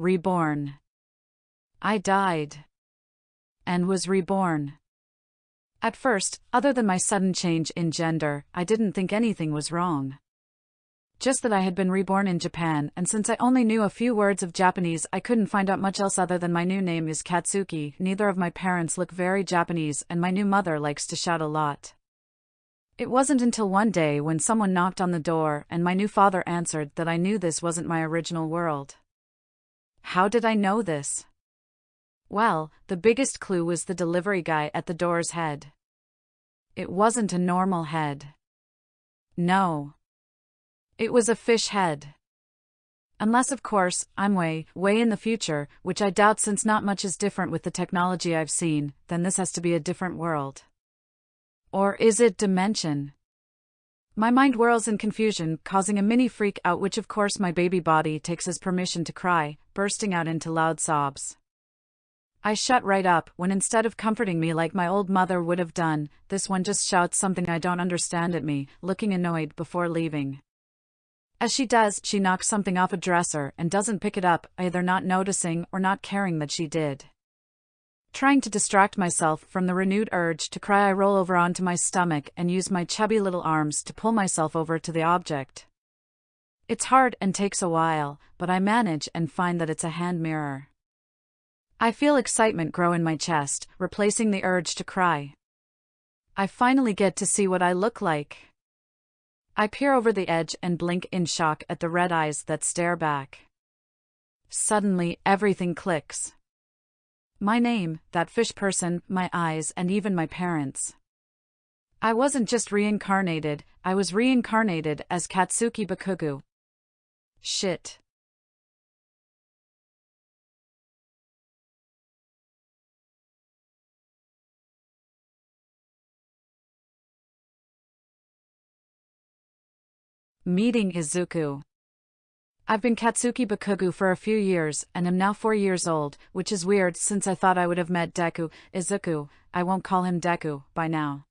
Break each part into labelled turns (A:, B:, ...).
A: Reborn. I died. And was reborn. At first, other than my sudden change in gender, I didn't think anything was wrong. Just that I had been reborn in Japan, and since I only knew a few words of Japanese, I couldn't find out much else other than my new name is Katsuki. Neither of my parents look very Japanese, and my new mother likes to shout a lot. It wasn't until one day when someone knocked on the door and my new father answered that I knew this wasn't my original world. How did I know this? Well, the biggest clue was the delivery guy at the door's head. It wasn't a normal head. No. It was a fish head. Unless, of course, I'm way in the future, which I doubt since not much is different with the technology I've seen, then this has to be a different world. Or is it dimension? My mind whirls in confusion, causing a mini freak out which of course my baby body takes as permission to cry, bursting out into loud sobs. I shut right up when instead of comforting me like my old mother would have done, this one just shouts something I don't understand at me, looking annoyed before leaving. As she does, she knocks something off a dresser and doesn't pick it up, either not noticing or not caring that she did. Trying to distract myself from the renewed urge to cry, I roll over onto my stomach and use my chubby little arms to pull myself over to the object. It's hard and takes a while, but I manage and find that it's a hand mirror. I feel excitement grow in my chest, replacing the urge to cry. I finally get to see what I look like. I peer over the edge and blink in shock at the red eyes that stare back. Suddenly, everything clicks. My name, that fish person, my eyes, and even my parents. I wasn't just reincarnated, I was reincarnated as Katsuki Bakugou. Shit. Meeting Izuku. I've been Katsuki Bakugou for a few years and am now 4 years old, which is weird since I thought I would have met Izuku, I won't call him Deku, by now.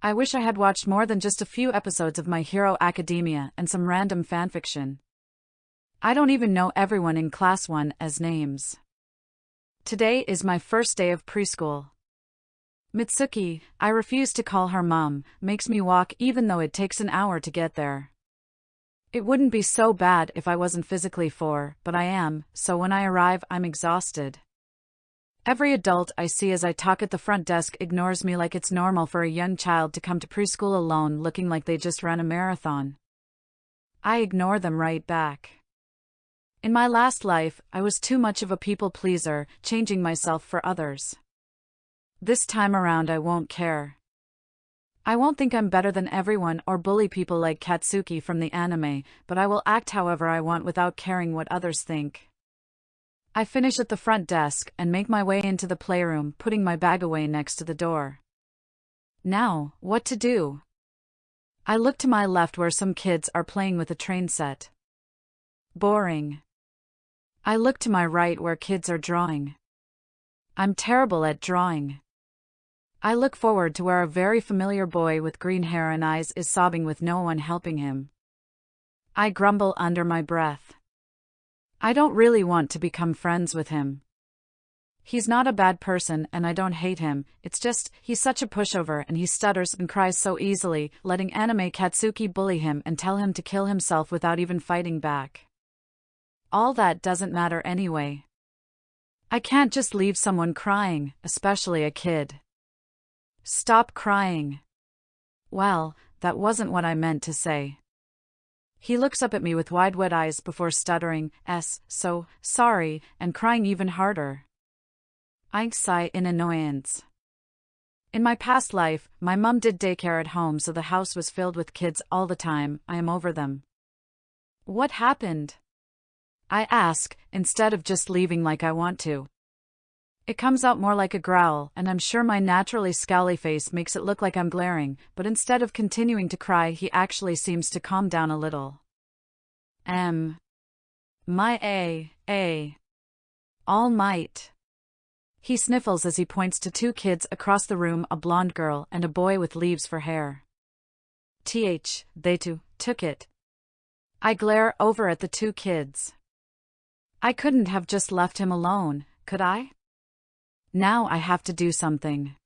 A: I wish I had watched more than just a few episodes of My Hero Academia and some random fanfiction. I don't even know everyone in Class 1 as names. Today is my first day of preschool. Mitsuki, I refuse to call her mom, makes me walk even though it takes an hour to get there. It wouldn't be so bad if I wasn't physically 4, but I am, so when I arrive I'm exhausted. Every adult I see as I talk at the front desk ignores me like it's normal for a young child to come to preschool alone looking like they just ran a marathon. I ignore them right back. In my last life, I was too much of a people pleaser, changing myself for others. This time around I won't care. I won't think I'm better than everyone or bully people like Katsuki from the anime, but I will act however I want without caring what others think. I finish at the front desk and make my way into the playroom, putting my bag away next to the door. Now, what to do? I look to my left where some kids are playing with a train set. Boring. I look to my right where kids are drawing. I'm terrible at drawing. I look forward to where a very familiar boy with green hair and eyes is sobbing with no one helping him. I grumble under my breath. I don't really want to become friends with him. He's not a bad person and I don't hate him, it's just, he's such a pushover and he stutters and cries so easily, letting anime Katsuki bully him and tell him to kill himself without even fighting back. All that doesn't matter anyway. I can't just leave someone crying, especially a kid. Stop crying. Well, that wasn't what I meant to say. He looks up at me with wide eyes before stuttering, so sorry, and crying even harder. I sigh in annoyance. In my past life, my mom did daycare at home so the house was filled with kids all the time, I am over them. What happened? I ask, instead of just leaving like I want to. It comes out more like a growl, and I'm sure my naturally scowly face makes it look like I'm glaring, but instead of continuing to cry he actually seems to calm down a little. My All Might. He sniffles as he points to 2 kids across the room, a blonde girl and a boy with leaves for hair. They too took it. I glare over at the 2 kids. I couldn't have just left him alone, could I? Now I have to do something.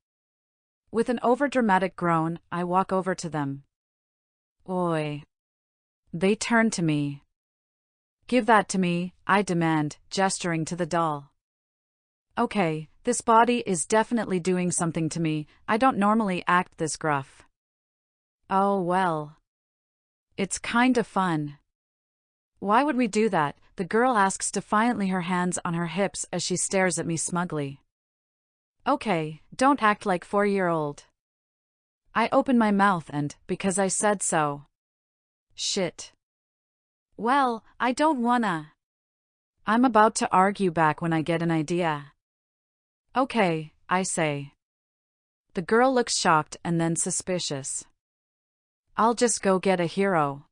A: With an overdramatic groan, I walk over to them. Oi. They turn to me. Give that to me, I demand, gesturing to the doll. Okay, this body is definitely doing something to me. I don't normally act this gruff. Oh well. It's kinda fun. Why would we do that? The girl asks defiantly, her hands on her hips as she stares at me smugly. Okay, don't act like 4-year-old. I open my mouth and, because I said so. Shit. Well, I don't wanna. I'm about to argue back when I get an idea. Okay, I say. The girl looks shocked and then suspicious. I'll just go get a hero.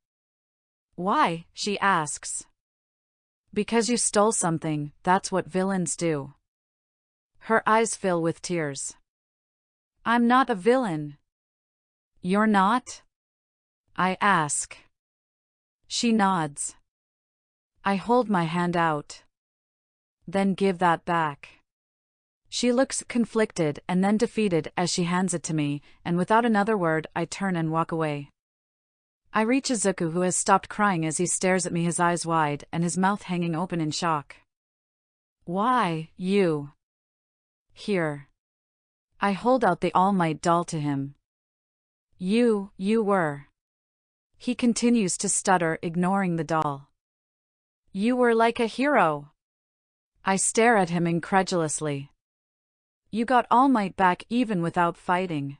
A: Why? She asks. Because you stole something, that's what villains do. Her eyes fill with tears. I'm not a villain. You're not? I ask. She nods. I hold my hand out. Then give that back. She looks conflicted and then defeated as she hands it to me, and without another word, I turn and walk away. I reach Izuku, who has stopped crying as he stares at me, his eyes wide and his mouth hanging open in shock. Why, you? Here. I hold out the All Might doll to him. You were. He continues to stutter, ignoring the doll. You were like a hero. I stare at him incredulously. You got All Might back even without fighting.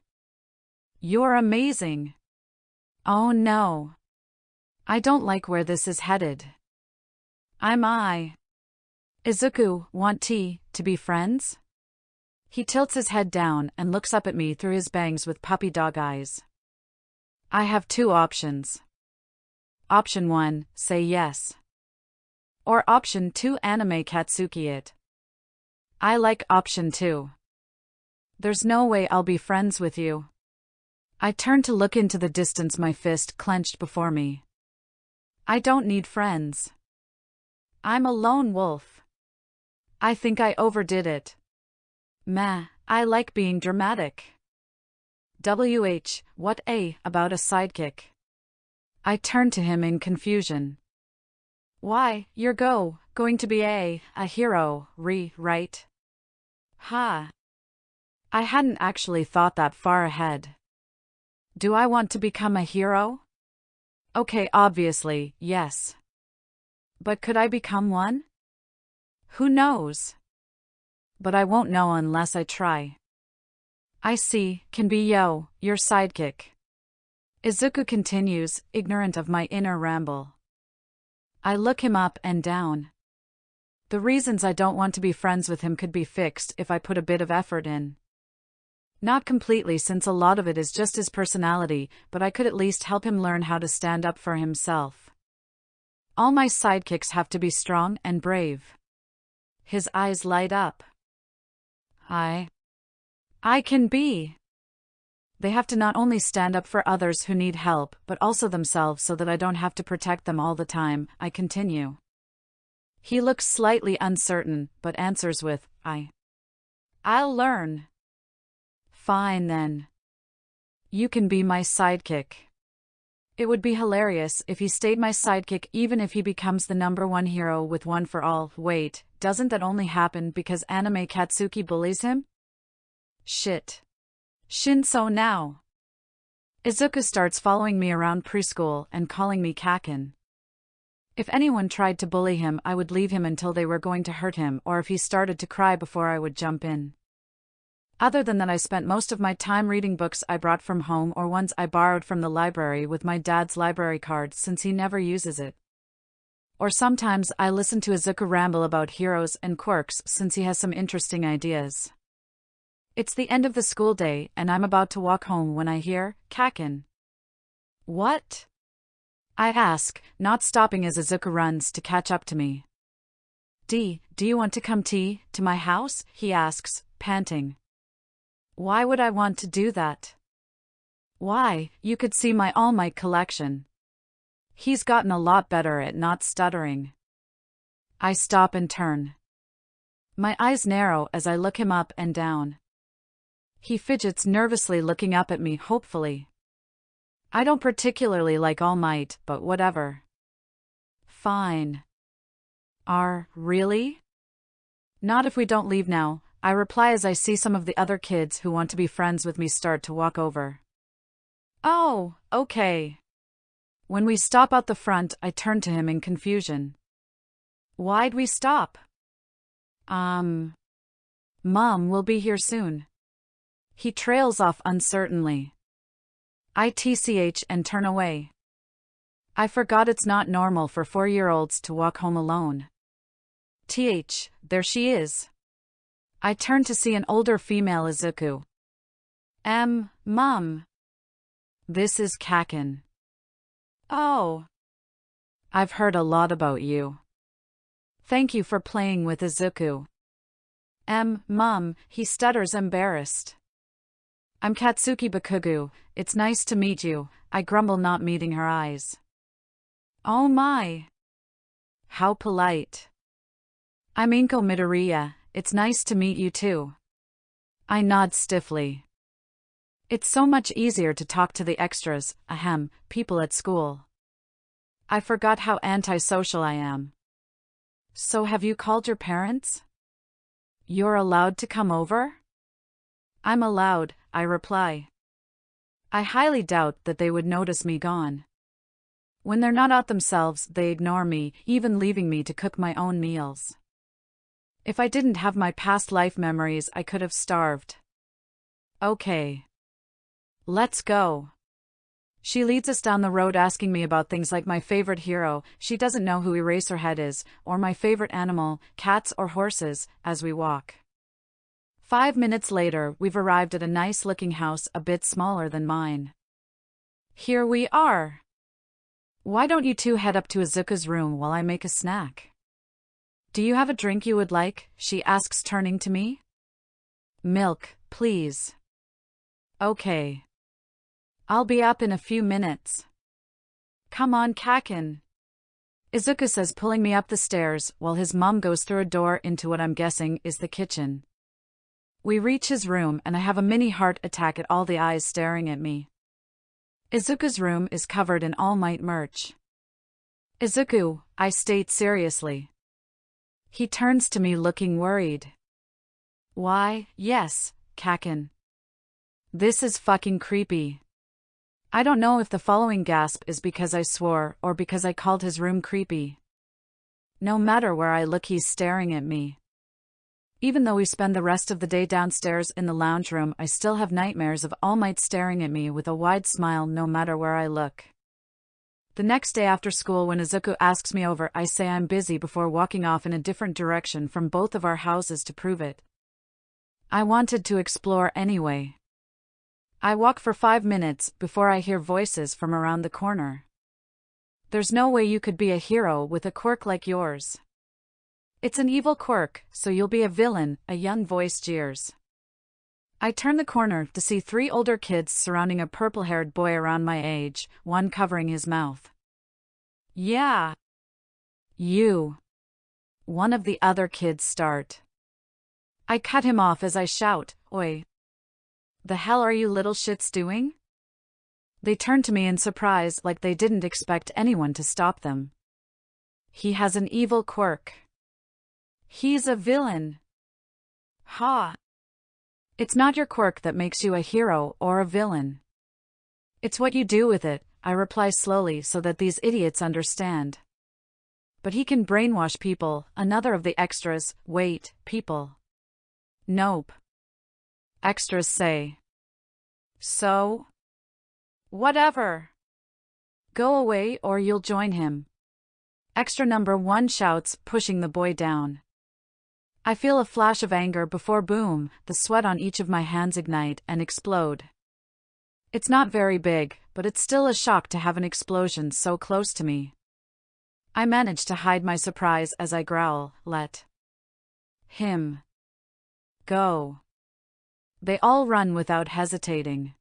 A: You're amazing. Oh no. I don't like where this is headed. Izuku, want tea, to be friends? He tilts his head down and looks up at me through his bangs with puppy dog eyes. I have 2 options. Option 1, say yes. Or option 2, anime Katsuki it. I like option 2. There's no way I'll be friends with you. I turn to look into the distance, my fist clenched before me. I don't need friends. I'm a lone wolf. I think I overdid it. Meh, I like being dramatic. What about a sidekick? I turn to him in confusion. Why, you're going to be a hero, right? Ha. I hadn't actually thought that far ahead. Do I want to become a hero? Okay, obviously, yes. But could I become one? Who knows? But I won't know unless I try. I see, can be your sidekick. Izuku continues, ignorant of my inner ramble. I look him up and down. The reasons I don't want to be friends with him could be fixed if I put a bit of effort in. Not completely, since a lot of it is just his personality, but I could at least help him learn how to stand up for himself. All my sidekicks have to be strong and brave. His eyes light up. I can be. They have to not only stand up for others who need help, but also themselves, so that I don't have to protect them all the time, I continue. He looks slightly uncertain, but answers with, I'll learn. Fine then. You can be my sidekick. It would be hilarious if he stayed my sidekick even if he becomes the #1 hero with One for All. Wait, doesn't that only happen because anime Katsuki bullies him? Shit. Shinso now. Izuku starts following me around preschool and calling me Kakin. If anyone tried to bully him, I would leave him until they were going to hurt him, or if he started to cry before I would jump in. Other than that, I spent most of my time reading books I brought from home or ones I borrowed from the library with my dad's library card, since he never uses it. Or sometimes I listen to Izuku ramble about heroes and quirks, since he has some interesting ideas. It's the end of the school day and I'm about to walk home when I hear, Kakin. What? I ask, not stopping as Izuku runs to catch up to me. Do you want to come to my house? He asks, panting. Why would I want to do that? Why, you could see my All Might collection. He's gotten a lot better at not stuttering. I stop and turn. My eyes narrow as I look him up and down. He fidgets nervously, looking up at me hopefully. I don't particularly like All Might, but whatever. Fine. Really? Not if we don't leave now, I reply as I see some of the other kids who want to be friends with me start to walk over. Oh, okay. When we stop out the front, I turn to him in confusion. Why'd we stop? Mom will be here soon. He trails off uncertainly. I tch and turn away. I forgot it's not normal for 4-year-olds to walk home alone. There she is. I turn to see an older female Izuku. Mom. This is Kaken. Oh. I've heard a lot about you. Thank you for playing with Izuku. Mom, he stutters, embarrassed. I'm Katsuki Bakugou, it's nice to meet you, I grumble, not meeting her eyes. Oh my. How polite. I'm Inko Midoriya, it's nice to meet you too. I nod stiffly. It's so much easier to talk to the extras, people at school. I forgot how antisocial I am. So have you called your parents? You're allowed to come over? I'm allowed, I reply. I highly doubt that they would notice me gone. When they're not out themselves, they ignore me, even leaving me to cook my own meals. If I didn't have my past life memories, I could have starved. Okay. Let's go. She leads us down the road, asking me about things like my favorite hero, she doesn't know who Eraserhead is, or my favorite animal, cats or horses, as we walk. 5 minutes later, we've arrived at a nice-looking house a bit smaller than mine. Here we are. Why don't you two head up to Izuku's room while I make a snack? Do you have a drink you would like? She asks, turning to me. Milk, please. Okay. I'll be up in a few minutes. Come on, Kaken. Izuku says, pulling me up the stairs, while his mom goes through a door into what I'm guessing is the kitchen. We reach his room and I have a mini heart attack at all the eyes staring at me. Izuku's room is covered in All Might merch. Izuku, I state seriously. He turns to me looking worried. Why, yes, Kaken. This is fucking creepy. I don't know if the following gasp is because I swore or because I called his room creepy. No matter where I look, he's staring at me. Even though we spend the rest of the day downstairs in the lounge room, I still have nightmares of All Might staring at me with a wide smile no matter where I look. The next day after school, when Izuku asks me over, I say I'm busy before walking off in a different direction from both of our houses to prove it. I wanted to explore anyway. I walk for 5 minutes before I hear voices from around the corner. There's no way you could be a hero with a quirk like yours. It's an evil quirk, so you'll be a villain, a young voice jeers. I turn the corner to see 3 older kids surrounding a purple-haired boy around my age, one covering his mouth. Yeah. You. One of the other kids start. I cut him off as I shout, Oi. The hell are you little shits doing? They turn to me in surprise, like they didn't expect anyone to stop them. He has an evil quirk. He's a villain. Ha. It's not your quirk that makes you a hero or a villain. It's what you do with it, I reply slowly so that these idiots understand. But he can brainwash people, another of the extras. Wait, people. Nope. Extras say. So? Whatever. Go away or you'll join him. Extra number 1 shouts, pushing the boy down. I feel a flash of anger before boom, the sweat on each of my hands ignite and explode. It's not very big, but it's still a shock to have an explosion so close to me. I manage to hide my surprise as I growl, let him go. They all run without hesitating.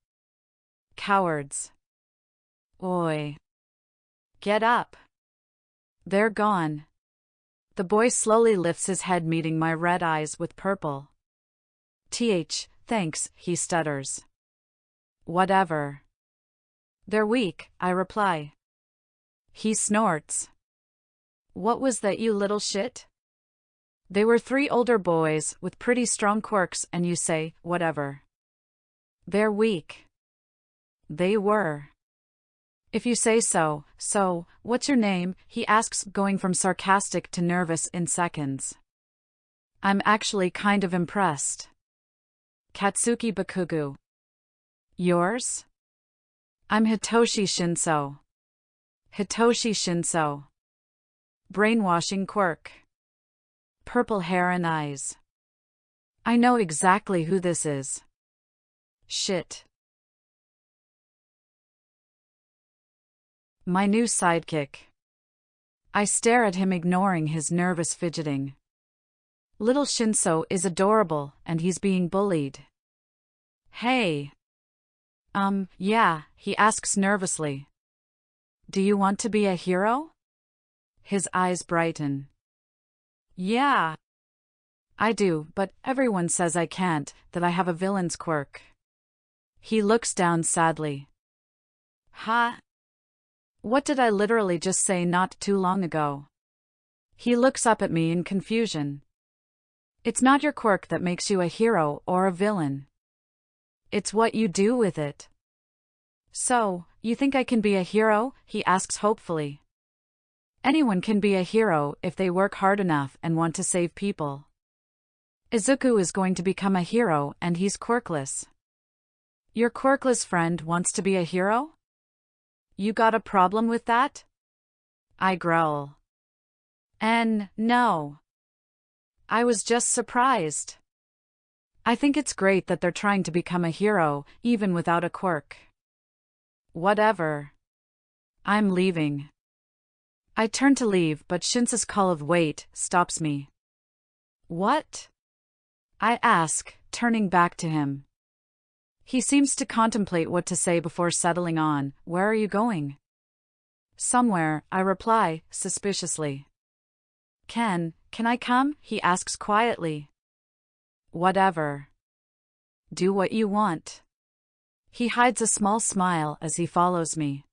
A: Cowards. Oi. Get up. They're gone. The boy slowly lifts his head, meeting my red eyes with purple. Thanks, he stutters. Whatever. They're weak, I reply. He snorts. What was that, you little shit? They were 3 older boys with pretty strong quirks, and you say, whatever. They're weak. They were. If you say so. So, what's your name? He asks, going from sarcastic to nervous in seconds. I'm actually kind of impressed. Katsuki Bakugou. Yours? I'm Hitoshi Shinso. Hitoshi Shinso. Brainwashing quirk. Purple hair and eyes. I know exactly who this is. Shit. My new sidekick. I stare at him, ignoring his nervous fidgeting. Little Shinso is adorable, and he's being bullied. Hey. Yeah, he asks nervously. Do you want to be a hero? His eyes brighten. Yeah. I do, but everyone says I can't, that I have a villain's quirk. He looks down sadly. Huh? What did I literally just say not too long ago? He looks up at me in confusion. It's not your quirk that makes you a hero or a villain. It's what you do with it. So, you think I can be a hero? He asks hopefully. Anyone can be a hero if they work hard enough and want to save people. Izuku is going to become a hero, and he's quirkless. Your quirkless friend wants to be a hero? You got a problem with that? I growl. No. I was just surprised. I think it's great that they're trying to become a hero, even without a quirk. Whatever. I'm leaving. I turn to leave, but Shinso's call of wait stops me. What? I ask, turning back to him. He seems to contemplate what to say before settling on. Where are you going? Somewhere, I reply, suspiciously. Can I come? He asks quietly. Whatever. Do what you want. He hides a small smile as he follows me.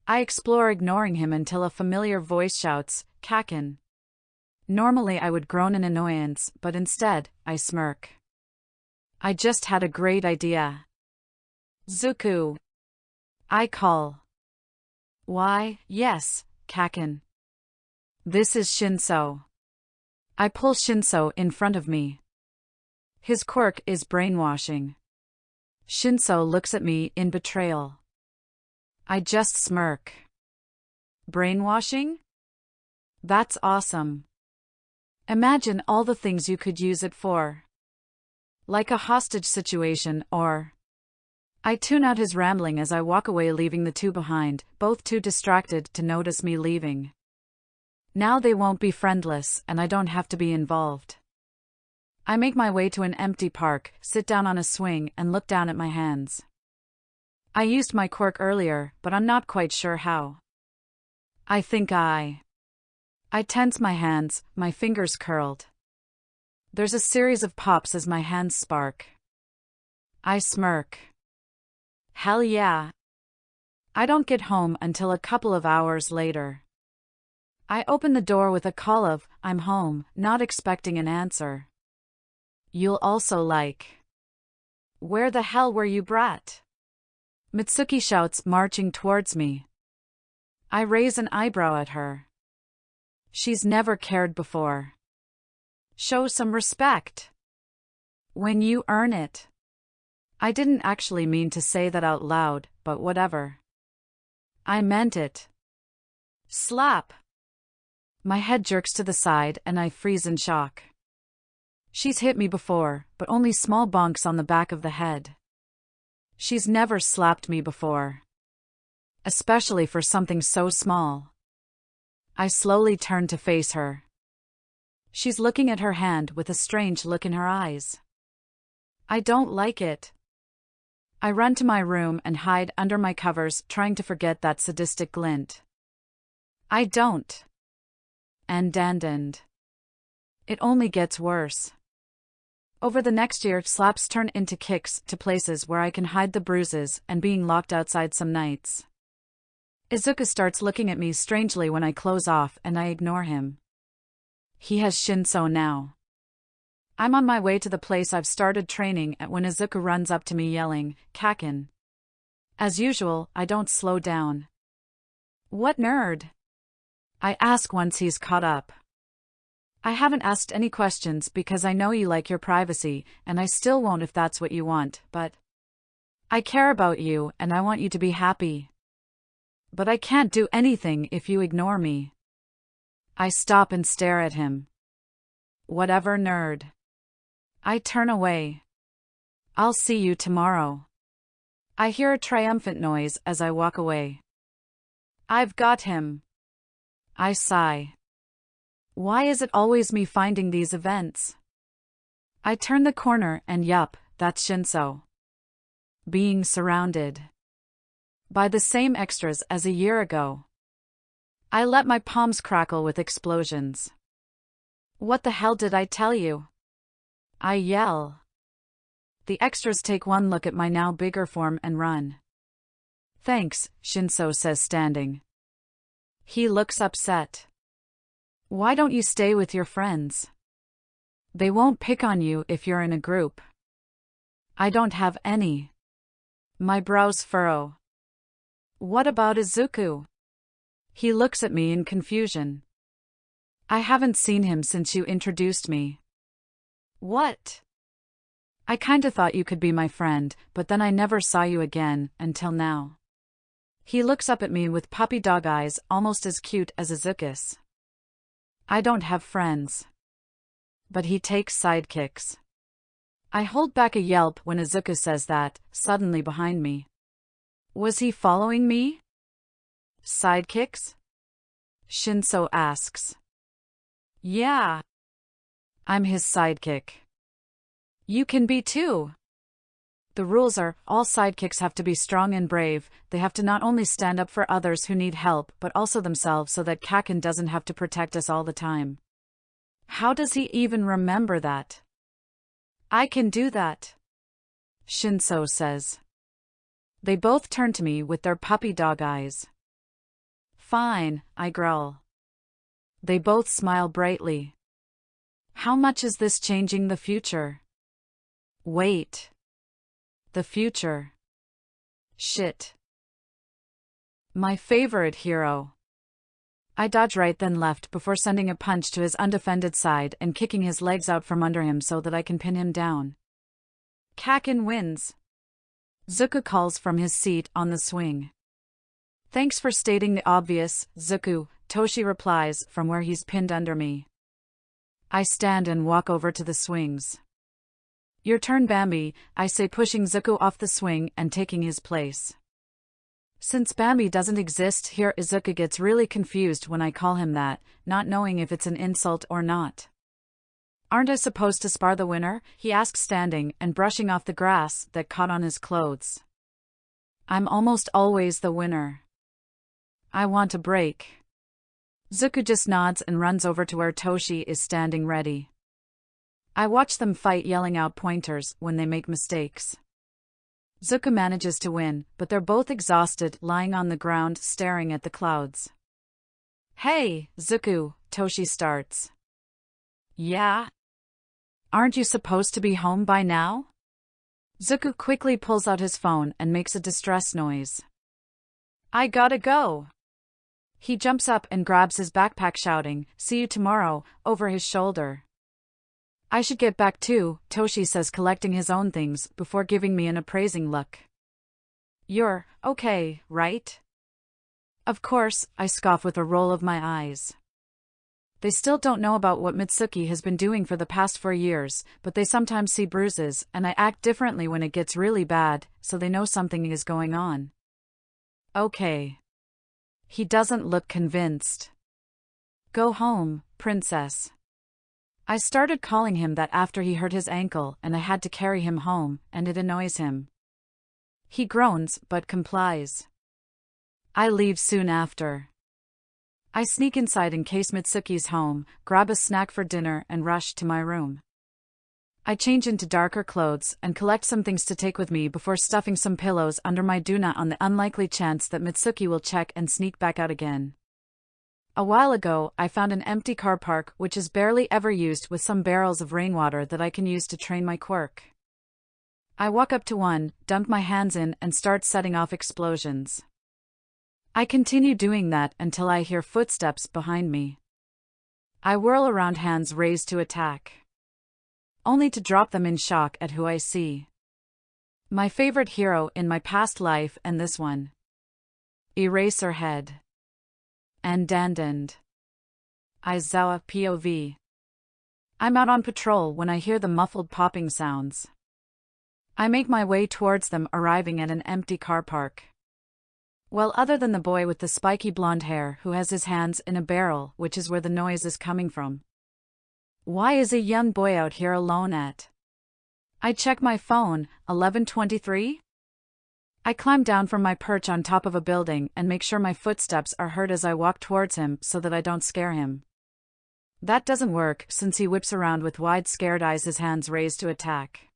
A: I explore, ignoring him, until a familiar voice shouts, Kaken. Normally I would groan in annoyance, but instead, I smirk. I just had a great idea. Zuku. I call. Why, yes, Kaken. This is Shinso. I pull Shinso in front of me. His quirk is brainwashing. Shinso looks at me in betrayal. I just smirk. Brainwashing? That's awesome. Imagine all the things you could use it for. Like a hostage situation, or... I tune out his rambling as I walk away, leaving the two behind, both too distracted to notice me leaving. Now they won't be friendless, and I don't have to be involved. I make my way to an empty park, sit down on a swing, and look down at my hands. I used my quirk earlier, but I'm not quite sure how. I tense my hands, my fingers curled. There's a series of pops as my hands spark. I smirk. Hell yeah. I don't get home until a couple of hours later. I open the door with a call of, I'm home, not expecting an answer. You'll also like. Where the hell were you, brat? Mitsuki shouts, marching towards me. I raise an eyebrow at her. She's never cared before. Show some respect. When you earn it. I didn't actually mean to say that out loud, but whatever. I meant it. Slap. My head jerks to the side and I freeze in shock. She's hit me before, but only small bonks on the back of the head. She's never slapped me before. Especially for something so small. I slowly turn to face her. She's looking at her hand with a strange look in her eyes. I don't like it. I run to my room and hide under my covers, trying to forget that sadistic glint. I don't. and it only gets worse. Over the next year, slaps turn into kicks to places where I can hide the bruises and being locked outside some nights. Izuku starts looking at me strangely when I close off and I ignore him. He has Shinso now. I'm on my way to the place I've started training at when Izuku runs up to me yelling, "Kaken." As usual, I don't slow down. "What nerd?" I ask once he's caught up. "I haven't asked any questions because I know you like your privacy, and I still won't if that's what you want, but I care about you and I want you to be happy. But I can't do anything if you ignore me." I stop and stare at him. "Whatever, nerd." I turn away. "I'll see you tomorrow." I hear a triumphant noise as I walk away. I've got him. I sigh. Why is it always me finding these events? I turn the corner and yup, that's Shinso. Being surrounded by the same extras as a year ago. I let my palms crackle with explosions. "What the hell did I tell you?" I yell. The extras take one look at my now bigger form and run. "Thanks," Shinso says standing. He looks upset. "Why don't you stay with your friends? They won't pick on you if you're in a group." I don't have any. My brows furrow. "What about Izuku?" He looks at me in confusion. "I haven't seen him since you introduced me." "What?" "I kinda thought you could be my friend, but then I never saw you again, until now." He looks up at me with puppy dog eyes almost as cute as Izuku's. I don't have friends. But he takes sidekicks. I hold back a yelp when Izuku says that, suddenly behind me. Was he following me? Sidekicks? Shinso asks. Yeah. I'm his sidekick. You can be too. The rules are, all sidekicks have to be strong and brave, they have to not only stand up for others who need help but also themselves so that Kaken doesn't have to protect us all the time. How does he even remember that? I can do that, Shinso says. They both turn to me with their puppy dog eyes. Fine, I growl. They both smile brightly. How much is this changing the future? Wait. The future. Shit. My favorite hero. I dodge right then left before sending a punch to his undefended side and kicking his legs out from under him so that I can pin him down. Kaken wins. Zuko calls from his seat on the swing. Thanks for stating the obvious, Zuko, Toshi replies from where he's pinned under me. I stand and walk over to the swings. Your turn, Bambi, I say, pushing Zuko off the swing and taking his place. Since Bambi doesn't exist here, Izuku gets really confused when I call him that, not knowing if it's an insult or not. Aren't I supposed to spar the winner? He asks, standing and brushing off the grass that caught on his clothes. I'm almost always the winner. I want a break. Zuko just nods and runs over to where Toshi is standing ready. I watch them fight, yelling out pointers when they make mistakes. Zuko manages to win, but they're both exhausted, lying on the ground staring at the clouds. Hey, Zuko, Toshi starts. Yeah? Aren't you supposed to be home by now? Zuko quickly pulls out his phone and makes a distress noise. I gotta go. He jumps up and grabs his backpack, shouting, "See you tomorrow," over his shoulder. I should get back too, Toshi says, collecting his own things before giving me an appraising look. You're okay, right? Of course, I scoff with a roll of my eyes. They still don't know about what Mitsuki has been doing for the past 4 years, but they sometimes see bruises, and I act differently when it gets really bad, so they know something is going on. Okay. He doesn't look convinced. Go home, princess. I started calling him that after he hurt his ankle and I had to carry him home, and it annoys him. He groans but complies. I leave soon after. I sneak inside in case Mitsuki's home, grab a snack for dinner and rush to my room. I change into darker clothes and collect some things to take with me before stuffing some pillows under my doona on the unlikely chance that Mitsuki will check and sneak back out again. A while ago, I found an empty car park which is barely ever used with some barrels of rainwater that I can use to train my quirk. I walk up to one, dunk my hands in and start setting off explosions. I continue doing that until I hear footsteps behind me. I whirl around, hands raised to attack, only to drop them in shock at who I see. My favorite hero in my past life and this one. Eraserhead. And Dandand. Aizawa POV. I'm out on patrol when I hear the muffled popping sounds. I make my way towards them, arriving at an empty car park. Well, other than the boy with the spiky blonde hair who has his hands in a barrel, which is where the noise is coming from. Why is a young boy out here alone at? I check my phone, 11:23? I climb down from my perch on top of a building and make sure my footsteps are heard as I walk towards him so that I don't scare him. That doesn't work since he whips around with wide scared eyes, his hands raised to attack.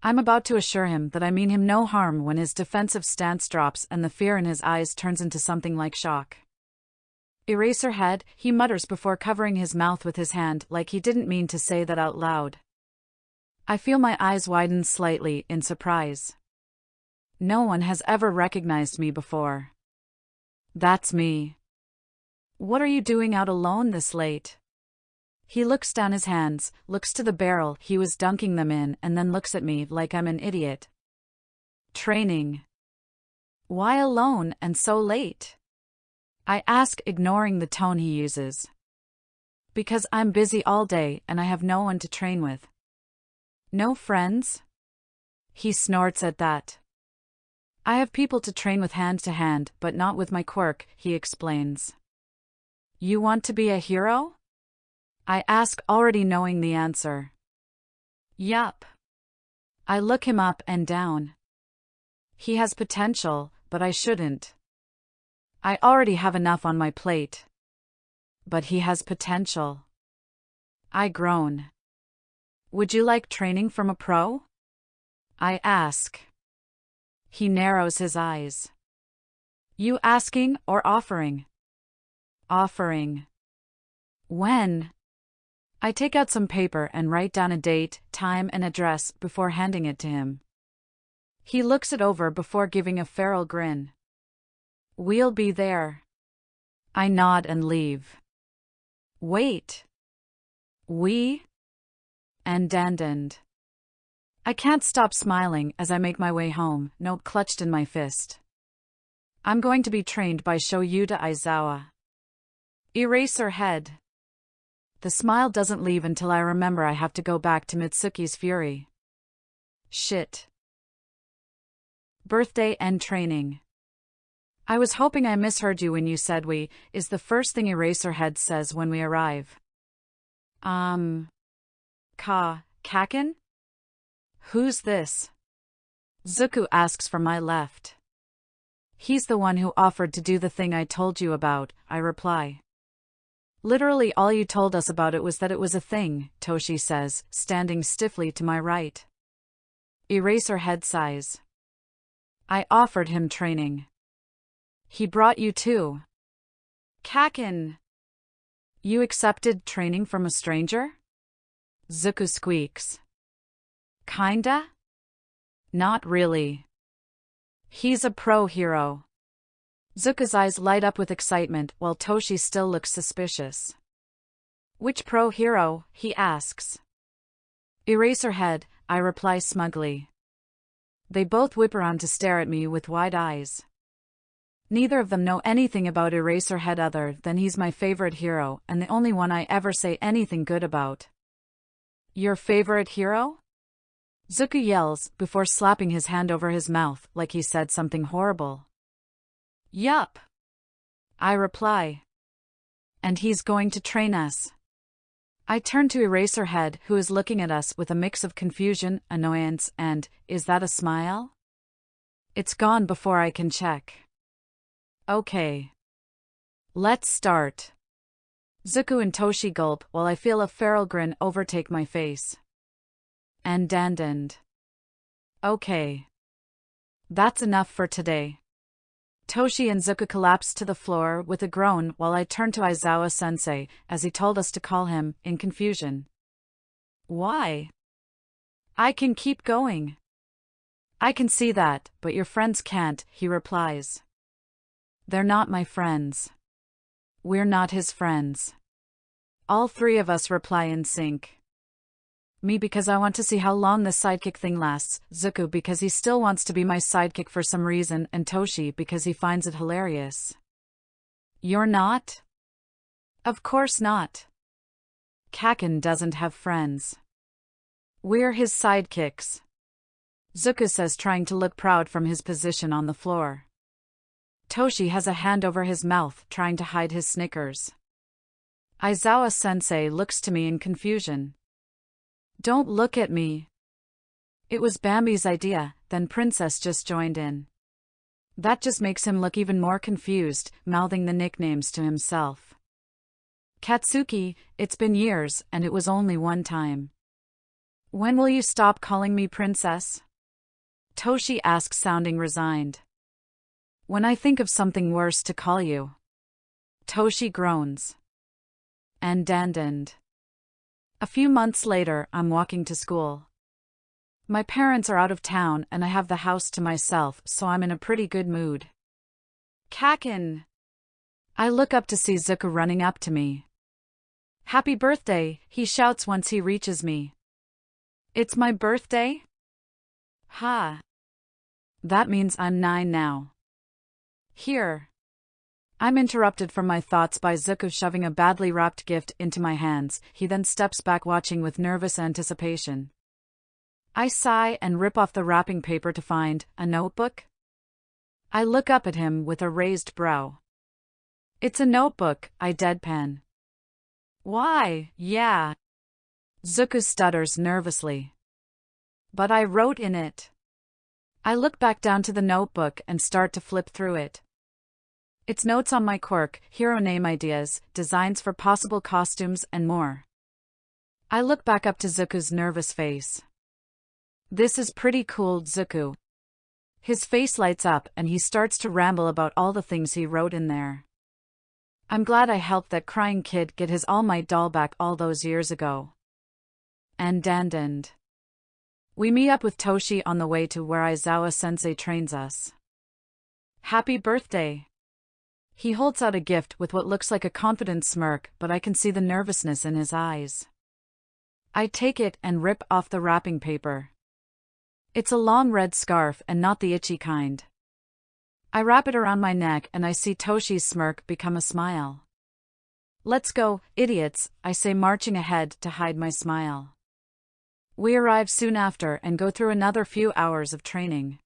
A: I'm about to assure him that I mean him no harm when his defensive stance drops and the fear in his eyes turns into something like shock. Eraserhead, he mutters before covering his mouth with his hand like he didn't mean to say that out loud. I feel my eyes widen slightly in surprise. No one has ever recognized me before. That's me. What are you doing out alone this late? He looks down his hands, looks to the barrel he was dunking them in, and then looks at me like I'm an idiot. Training. Why alone and so late? I ask, ignoring the tone he uses. Because I'm busy all day and I have no one to train with. No friends? He snorts at that. I have people to train with hand to hand, but not with my quirk, he explains. You want to be a hero? I ask, already knowing the answer. Yup. I look him up and down. He has potential, but I shouldn't. I already have enough on my plate. But he has potential. I groan. Would you like training from a pro? I ask. He narrows his eyes. You asking or offering? Offering. When? I take out some paper and write down a date, time, and address before handing it to him. He looks it over before giving a feral grin. We'll be there. I nod and leave. Wait. We? And Dandand. I can't stop smiling as I make my way home, note clutched in my fist. I'm going to be trained by Shoyuta Aizawa. Eraserhead. The smile doesn't leave until I remember I have to go back to Mitsuki's fury. Shit. Birthday and training. I was hoping I misheard you when you said we, is the first thing Eraserhead says when we arrive. Kaken? Who's this? Zuku asks from my left. He's the one who offered to do the thing I told you about, I reply. Literally all you told us about it was that it was a thing, Toshi says, standing stiffly to my right. Eraserhead sighs. I offered him training. He brought you too. Kaken. You accepted training from a stranger? Zuku squeaks. Kinda? Not really. He's a pro hero. Zuku's eyes light up with excitement while Toshi still looks suspicious. Which pro hero? He asks. Eraserhead, I reply smugly. They both whip around to stare at me with wide eyes. Neither of them know anything about Eraserhead other than he's my favorite hero and the only one I ever say anything good about. Your favorite hero? Zuku yells before slapping his hand over his mouth like he said something horrible. Yup. I reply. And he's going to train us. I turn to Eraserhead, who is looking at us with a mix of confusion, annoyance, and, is that a smile? It's gone before I can check. Okay. Let's start. Zuko and Toshi gulp while I feel a feral grin overtake my face. And. Okay. That's enough for today. Toshi and Zuko collapse to the floor with a groan while I turn to Aizawa-sensei, as he told us to call him, in confusion. Why? I can keep going. I can see that, but your friends can't, he replies. They're not my friends. We're not his friends. All three of us reply in sync. Me because I want to see how long this sidekick thing lasts, Zuko because he still wants to be my sidekick for some reason, and Toshi because he finds it hilarious. You're not? Of course not. Kaken doesn't have friends. We're his sidekicks. Zuko says, trying to look proud from his position on the floor. Toshi has a hand over his mouth, trying to hide his snickers. Aizawa-sensei looks to me in confusion. Don't look at me. It was Bambi's idea, then Princess just joined in. That just makes him look even more confused, mouthing the nicknames to himself. Katsuki, it's been years, and it was only one time. When will you stop calling me Princess? Toshi asks, sounding resigned. When I think of something worse to call you. Toshi groans. And. A few months later, I'm walking to school. My parents are out of town and I have the house to myself, so I'm in a pretty good mood. Kaken! I look up to see Zuko running up to me. Happy birthday, he shouts once he reaches me. It's my birthday? Ha! That means I'm 9 now. Here. I'm interrupted from my thoughts by Zuko shoving a badly wrapped gift into my hands. He then steps back, watching with nervous anticipation. I sigh and rip off the wrapping paper to find a notebook. I look up at him with a raised brow. It's a notebook, I deadpan. Why, yeah. Zuko stutters nervously. But I wrote in it. I look back down to the notebook and start to flip through it. It's notes on my quirk, hero name ideas, designs for possible costumes, and more. I look back up to Zuko's nervous face. This is pretty cool, Zuko. His face lights up and he starts to ramble about all the things he wrote in there. I'm glad I helped that crying kid get his All Might doll back all those years ago. And. We meet up with Toshi on the way to where Aizawa-sensei trains us. Happy birthday! He holds out a gift with what looks like a confident smirk, but I can see the nervousness in his eyes. I take it and rip off the wrapping paper. It's a long red scarf and not the itchy kind. I wrap it around my neck and I see Toshi's smirk become a smile. Let's go, idiots, I say, marching ahead to hide my smile. We arrive soon after and go through another few hours of training.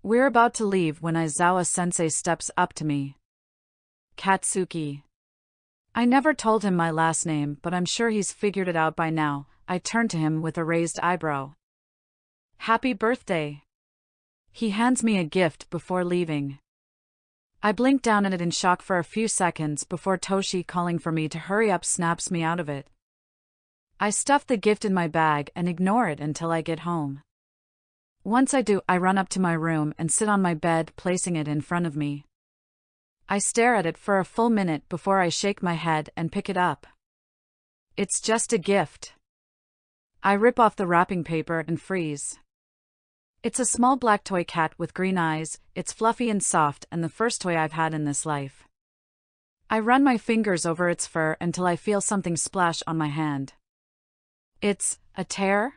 A: We're about to leave when Aizawa-sensei steps up to me. Katsuki. I never told him my last name, but I'm sure he's figured it out by now. I turn to him with a raised eyebrow. Happy birthday. He hands me a gift before leaving. I blink down at it in shock for a few seconds before Toshi, calling for me to hurry up, snaps me out of it. I stuff the gift in my bag and ignore it until I get home. Once I do, I run up to my room and sit on my bed, placing it in front of me. I stare at it for a full minute before I shake my head and pick it up. It's just a gift. I rip off the wrapping paper and freeze. It's a small black toy cat with green eyes. It's fluffy and soft and the first toy I've had in this life. I run my fingers over its fur until I feel something splash on my hand. It's a tear?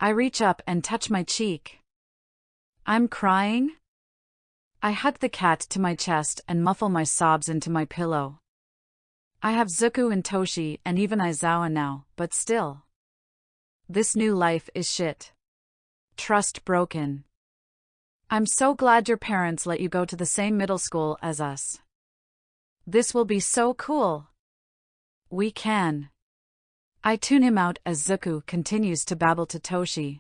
A: I reach up and touch my cheek. I'm crying? I hug the cat to my chest and muffle my sobs into my pillow. I have Zuko and Toshi and even Aizawa now, but still. This new life is shit. Trust broken. I'm so glad your parents let you go to the same middle school as us. This will be so cool. We can. I tune him out as Zuko continues to babble to Toshi.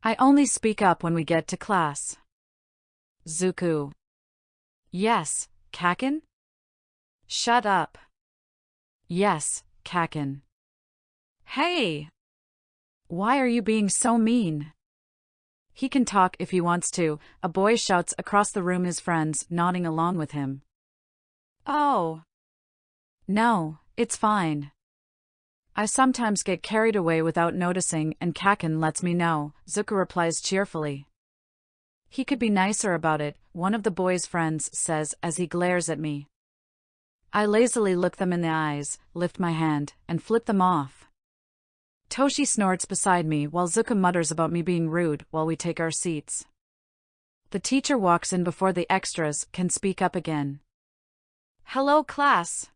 A: I only speak up when we get to class. Zuko. Yes, Kaken? Shut up. Yes, Kakin. Hey! Why are you being so mean? He can talk if he wants to, a boy shouts across the room, his friends nodding along with him. Oh. No, it's fine. I sometimes get carried away without noticing and Kakin lets me know, Zuko replies cheerfully. He could be nicer about it, one of the boy's friends says as he glares at me. I lazily look them in the eyes, lift my hand, and flip them off. Toshi snorts beside me while Zuko mutters about me being rude while we take our seats. The teacher walks in before the extras can speak up again. Hello, class.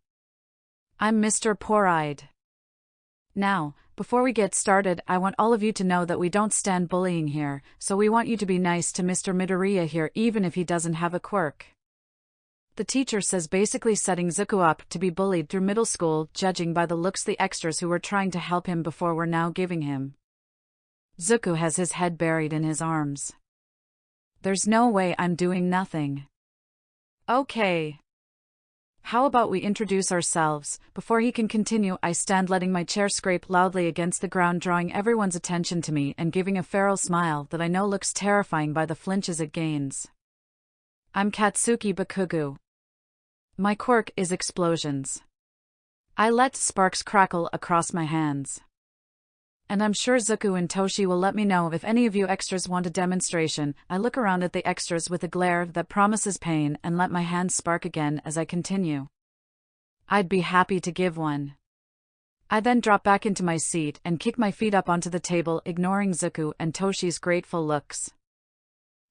A: I'm Mr. Poor-Eyed. Now, before we get started, I want all of you to know that we don't stand bullying here, so we want you to be nice to Mr. Midoriya here even if he doesn't have a quirk. The teacher says, basically setting Zuko up to be bullied through middle school, judging by the looks the extras who were trying to help him before were now giving him. Zuko has his head buried in his arms. There's no way I'm doing nothing. Okay. How about we introduce ourselves? Before he can continue, I stand letting my chair scrape loudly against the ground, drawing everyone's attention to me and giving a feral smile that I know looks terrifying by the flinches it gains. I'm Katsuki Bakugou. My quirk is explosions. I let sparks crackle across my hands. And I'm sure Zuko and Toshi will let me know if any of you extras want a demonstration. I look around at the extras with a glare that promises pain and let my hands spark again as I continue. I'd be happy to give one. I then drop back into my seat and kick my feet up onto the table, ignoring Zuko and Toshi's grateful looks.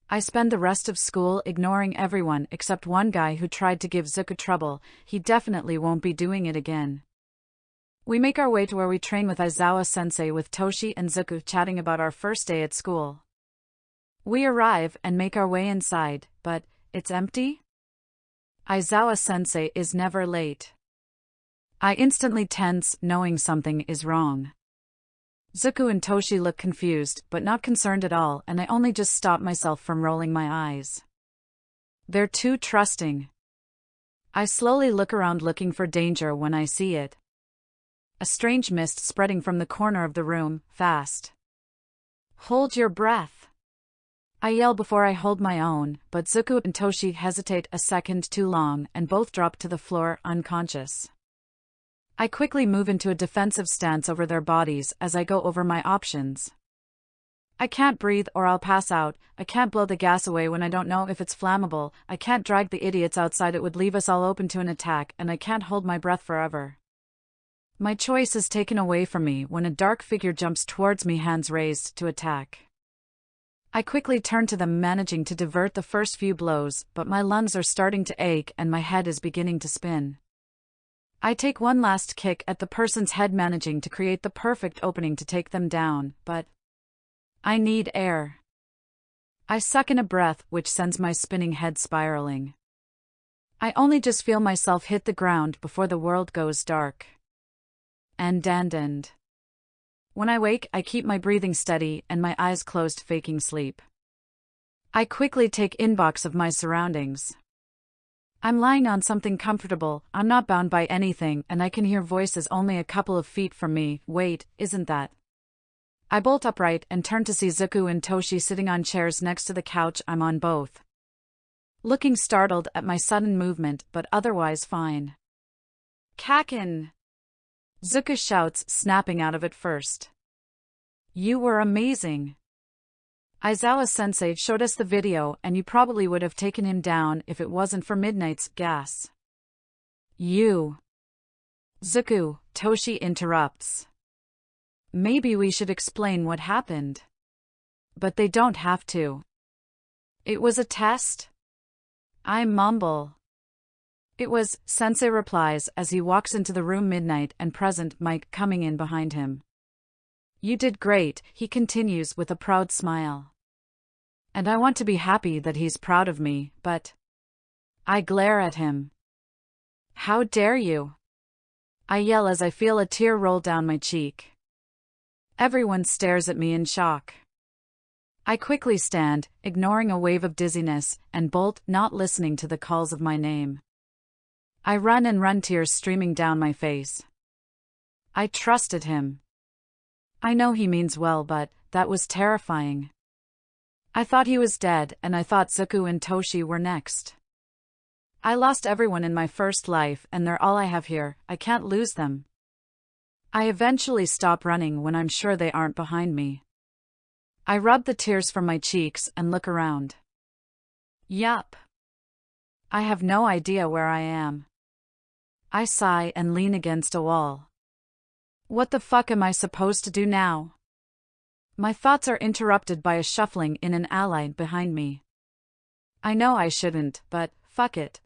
A: I spend the rest of school ignoring everyone except one guy who tried to give Zuko trouble. He definitely won't be doing it again. We make our way to where we train with Aizawa-sensei, with Toshi and Zuko chatting about our first day at school. We arrive and make our way inside, but it's empty? Aizawa-sensei is never late. I instantly tense, knowing something is wrong. Zuko and Toshi look confused, but not concerned at all, and I only just stop myself from rolling my eyes. They're too trusting. I slowly look around looking for danger when I see it. A strange mist spreading from the corner of the room, fast. Hold your breath. I yell before I hold my own, but Zuko and Toshi hesitate a second too long and both drop to the floor unconscious. I quickly move into a defensive stance over their bodies as I go over my options. I can't breathe or I'll pass out, I can't blow the gas away when I don't know if it's flammable, I can't drag the idiots outside, it would leave us all open to an attack, and I can't hold my breath forever. My choice is taken away from me when a dark figure jumps towards me, hands raised to attack. I quickly turn to them, managing to divert the first few blows, but my lungs are starting to ache and my head is beginning to spin. I take one last kick at the person's head, managing to create the perfect opening to take them down, but I need air. I suck in a breath, which sends my spinning head spiraling. I only just feel myself hit the ground before the world goes dark. And. When I wake, I keep my breathing steady and my eyes closed, faking sleep. I quickly take inbox of my surroundings. I'm lying on something comfortable, I'm not bound by anything, and I can hear voices only a couple of feet from me. Wait, isn't that? I bolt upright and turn to see Zuko and Toshi sitting on chairs next to the couch I'm on, both looking startled at my sudden movement, but otherwise fine. Kakin! Zuko shouts, snapping out of it first. You were amazing. Aizawa-sensei showed us the video and you probably would have taken him down if it wasn't for Midnight's gas. You. Zuko, Toshi interrupts. Maybe we should explain what happened. But they don't have to. It was a test? I mumble. It was, Sensei replies as he walks into the room, Midnight and Present Mike coming in behind him. You did great, he continues with a proud smile. And I want to be happy that he's proud of me, but I glare at him. How dare you? I yell as I feel a tear roll down my cheek. Everyone stares at me in shock. I quickly stand, ignoring a wave of dizziness, and bolt, not listening to the calls of my name. I run and run, tears streaming down my face. I trusted him. I know he means well, but that was terrifying. I thought he was dead, and I thought Zuko and Toshi were next. I lost everyone in my first life, and they're all I have here. I can't lose them. I eventually stop running when I'm sure they aren't behind me. I rub the tears from my cheeks and look around. Yup. I have no idea where I am. I sigh and lean against a wall. What the fuck am I supposed to do now? My thoughts are interrupted by a shuffling in an alley behind me. I know I shouldn't, but fuck it.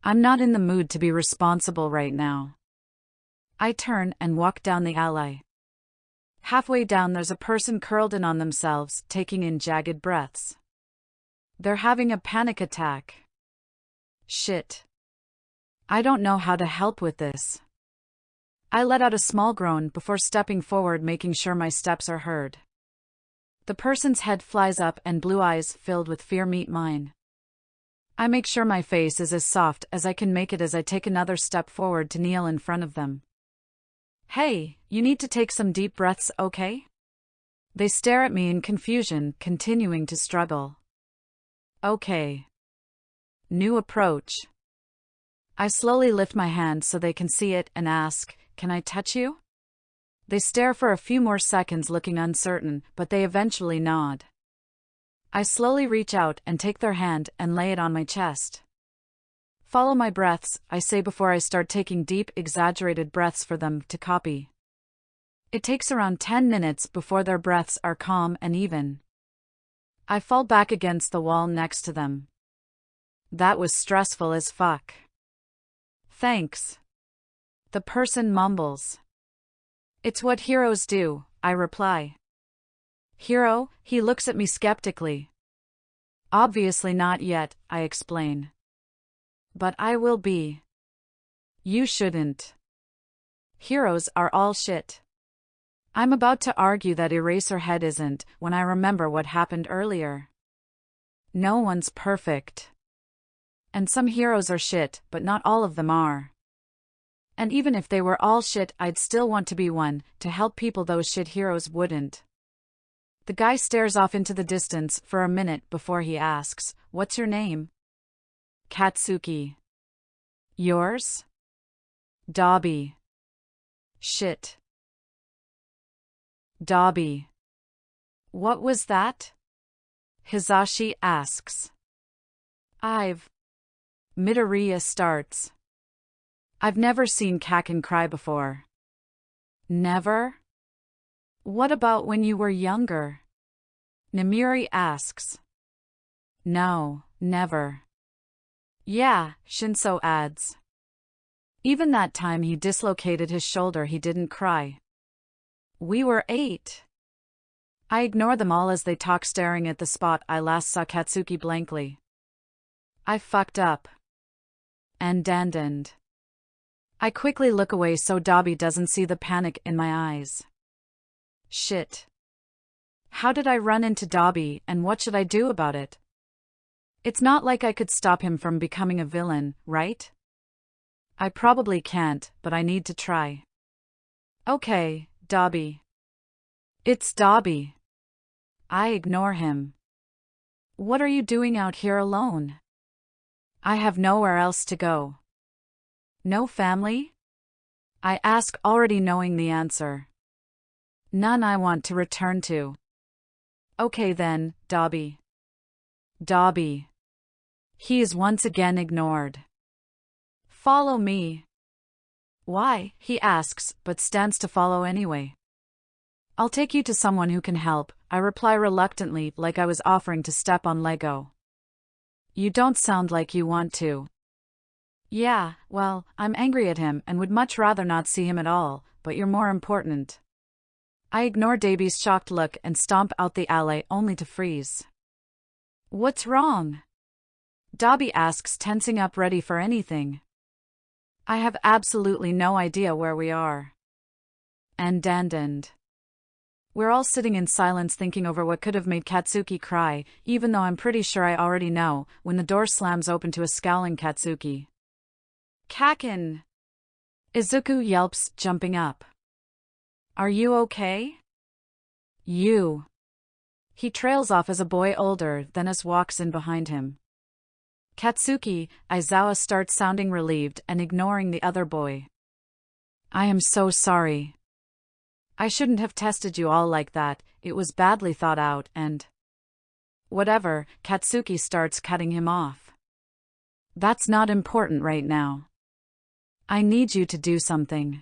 A: I'm not in the mood to be responsible right now. I turn and walk down the alley. Halfway down, there's a person curled in on themselves, taking in jagged breaths. They're having a panic attack. Shit. I don't know how to help with this. I let out a small groan before stepping forward, making sure my steps are heard. The person's head flies up and blue eyes filled with fear meet mine. I make sure my face is as soft as I can make it as I take another step forward to kneel in front of them. Hey, you need to take some deep breaths, okay? They stare at me in confusion, continuing to struggle. Okay. New approach. I slowly lift my hand so they can see it and ask, "Can I touch you?" They stare for a few more seconds, looking uncertain, but they eventually nod. I slowly reach out and take their hand and lay it on my chest. Follow my breaths, I say before I start taking deep, exaggerated breaths for them to copy. It takes around 10 minutes before their breaths are calm and even. I fall back against the wall next to them. That was stressful as fuck. Thanks. The person mumbles. It's what heroes do, I reply. Hero? He looks at me skeptically. Obviously not yet, I explain. But I will be. You shouldn't. Heroes are all shit. I'm about to argue that Eraserhead isn't, when I remember what happened earlier. No one's perfect. And some heroes are shit, but not all of them are. And even if they were all shit, I'd still want to be one, to help people those shit heroes wouldn't. The guy stares off into the distance for a minute before he asks, "What's your name?" Katsuki. Yours? Dobby. Shit. Dobby. What was that? Hisashi asks. Midoriya starts. I've never seen Kaken cry before. Never? What about when you were younger? Namiri asks. No, never. Yeah, Shinso adds. Even that time he dislocated his shoulder, he didn't cry. We were 8. I ignore them all as they talk, staring at the spot I last saw Katsuki blankly. I fucked up. And. I quickly look away so Dobby doesn't see the panic in my eyes. Shit. How did I run into Dobby, and what should I do about it? It's not like I could stop him from becoming a villain, right? I probably can't, but I need to try. Okay, Dobby. It's Dobby. I ignore him. What are you doing out here alone? I have nowhere else to go. No family? I ask, already knowing the answer. None I want to return to. Okay then, Dobby. Dobby. He is once again ignored. Follow me. Why? He asks, but stands to follow anyway. I'll take you to someone who can help, I reply reluctantly, like I was offering to step on Lego. You don't sound like you want to. Yeah, well, I'm angry at him and would much rather not see him at all, but you're more important. I ignore Dobby's shocked look and stomp out the alley, only to freeze. What's wrong? Dobby asks, tensing up, ready for anything. I have absolutely no idea where we are. And. We're all sitting in silence, thinking over what could have made Katsuki cry, even though I'm pretty sure I already know, when the door slams open to a scowling Katsuki. Kakin! Izuku yelps, jumping up. Are you okay? You. He trails off as a boy older than us walks in behind him. Katsuki, Aizawa starts sounding relieved and ignoring the other boy. I am so sorry. I shouldn't have tested you all like that, it was badly thought out and… Whatever, Katsuki starts cutting him off. That's not important right now. I need you to do something.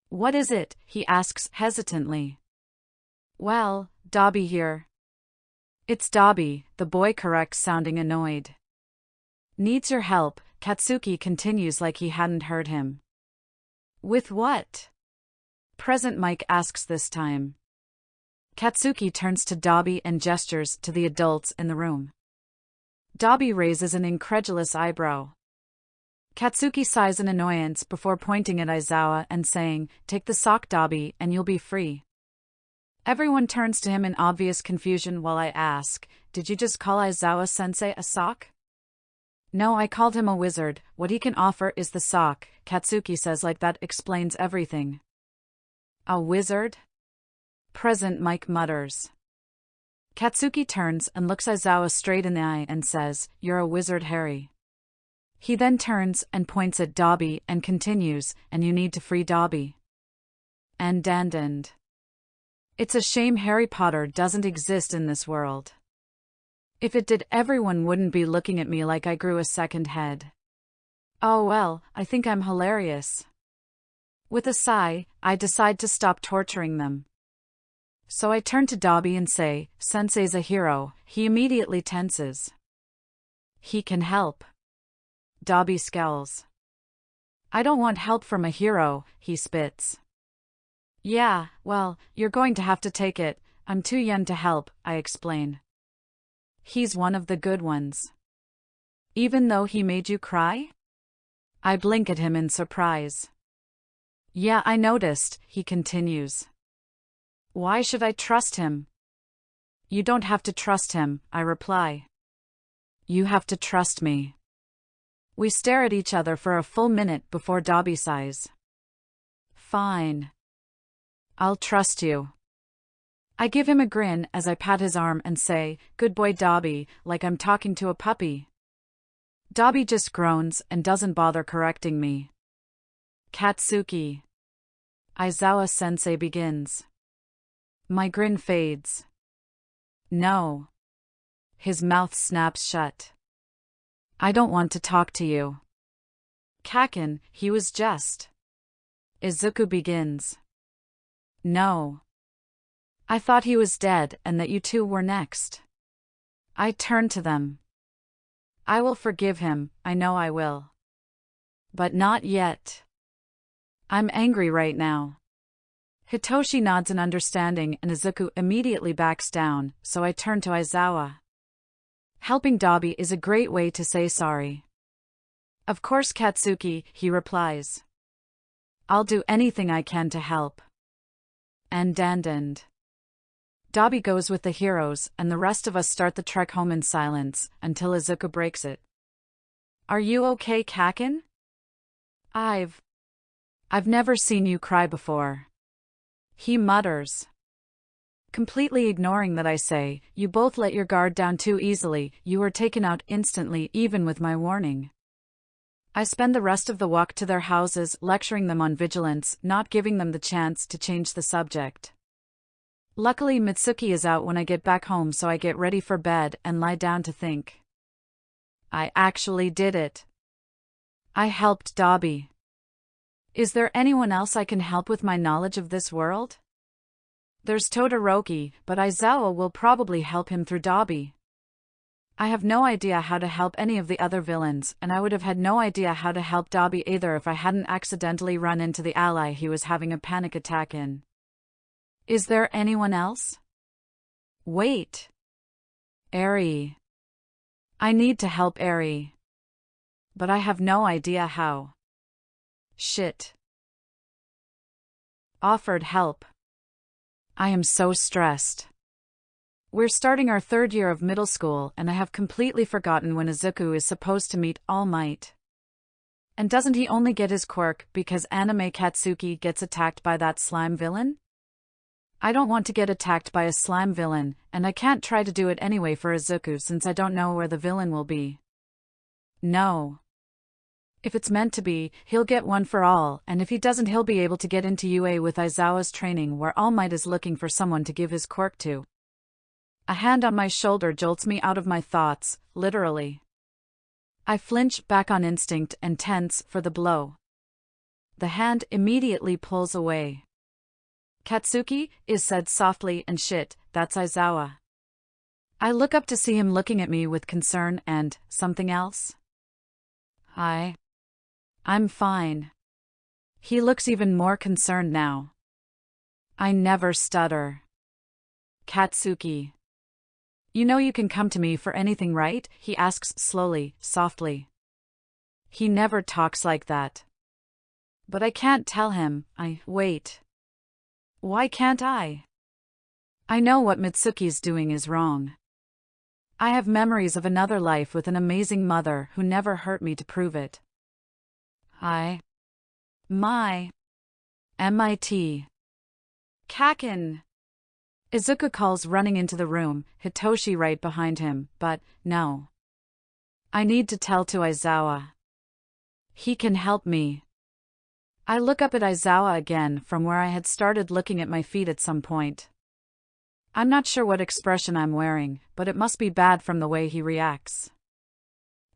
A: What is it? He asks hesitantly. Well, Dabi here. It's Dabi, the boy corrects, sounding annoyed. Needs your help, Katsuki continues like he hadn't heard him. With what? Present Mike asks this time. Katsuki turns to Dabi and gestures to the adults in the room. Dabi raises an incredulous eyebrow. Katsuki sighs in annoyance before pointing at Aizawa and saying, Take the sock, Dabi, and you'll be free. Everyone turns to him in obvious confusion while I ask, Did you just call Aizawa-sensei a sock? No, I called him a wizard. What he can offer is the sock, Katsuki says like that explains everything. A wizard? Present Mike mutters. Katsuki turns and looks Aizawa straight in the eye and says, You're a wizard, Harry. He then turns and points at Dabi and continues, and you need to free Dabi. And Dandand. It's a shame Harry Potter doesn't exist in this world. If it did, everyone wouldn't be looking at me like I grew a second head. Oh well, I think I'm hilarious. With a sigh, I decide to stop torturing them. So I turn to Dabi and say, Sensei's a hero. He immediately tenses. He can help. Dabi scowls. I don't want help from a hero, he spits. Yeah, well, you're going to have to take it. I'm too young to help, I explain. He's one of the good ones. Even though he made you cry? I blink at him in surprise. Yeah, I noticed, he continues. Why should I trust him? You don't have to trust him, I reply. You have to trust me. We stare at each other for a full minute before Dabi sighs. Fine. I'll trust you. I give him a grin as I pat his arm and say, Good boy Dabi, like I'm talking to a puppy. Dabi just groans and doesn't bother correcting me. Katsuki. Aizawa-sensei begins. My grin fades. No. His mouth snaps shut. I don't want to talk to you. Kakin, he was just. Izuku begins. No. I thought he was dead and that you two were next. I turn to them. I will forgive him, I know I will. But not yet. I'm angry right now. Hitoshi nods in understanding and Izuku immediately backs down, so I turn to Aizawa. Helping Dabi is a great way to say sorry. Of course, Katsuki, he replies. I'll do anything I can to help. And Dandand. Dabi goes with the heroes, and the rest of us start the trek home in silence, until Izuku breaks it. Are you okay, Kakin? I've never seen you cry before. He mutters. Completely ignoring that I say, you both let your guard down too easily, you were taken out instantly even with my warning. I spend the rest of the walk to their houses lecturing them on vigilance, not giving them the chance to change the subject. Luckily Mitsuki is out when I get back home, so I get ready for bed and lie down to think. I actually did it. I helped Dabi. Is there anyone else I can help with my knowledge of this world? There's Todoroki, but Aizawa will probably help him through Dabi. I have no idea how to help any of the other villains, and I would have had no idea how to help Dabi either if I hadn't accidentally run into the ally he was having a panic attack in. Is there anyone else? Wait. Eri. I need to help Eri. But I have no idea how. Shit. Offered help. I am so stressed. We're starting our third year of middle school and I have completely forgotten when Izuku is supposed to meet All Might. And doesn't he only get his quirk because anime Katsuki gets attacked by that slime villain? I don't want to get attacked by a slime villain, and I can't try to do it anyway for Izuku since I don't know where the villain will be. No. If it's meant to be, he'll get one for all, and if he doesn't he'll be able to get into UA with Aizawa's training where All Might is looking for someone to give his quirk to. A hand on my shoulder jolts me out of my thoughts, literally. I flinch back on instinct and tense for the blow. The hand immediately pulls away. Katsuki, is said softly, and shit, that's Aizawa. I look up to see him looking at me with concern and something else. I'm fine. He looks even more concerned now. I never stutter. Katsuki. You know you can come to me for anything, right? He asks slowly, softly. He never talks like that. But I can't tell him. Wait. Why can't I? I know what Mitsuki's doing is wrong. I have memories of another life with an amazing mother who never hurt me to prove it. My. MIT. Kakin. Izuku calls, running into the room, Hitoshi right behind him, but, no. I need to tell to Aizawa. He can help me. I look up at Aizawa again from where I had started looking at my feet at some point. I'm not sure what expression I'm wearing, but it must be bad from the way he reacts.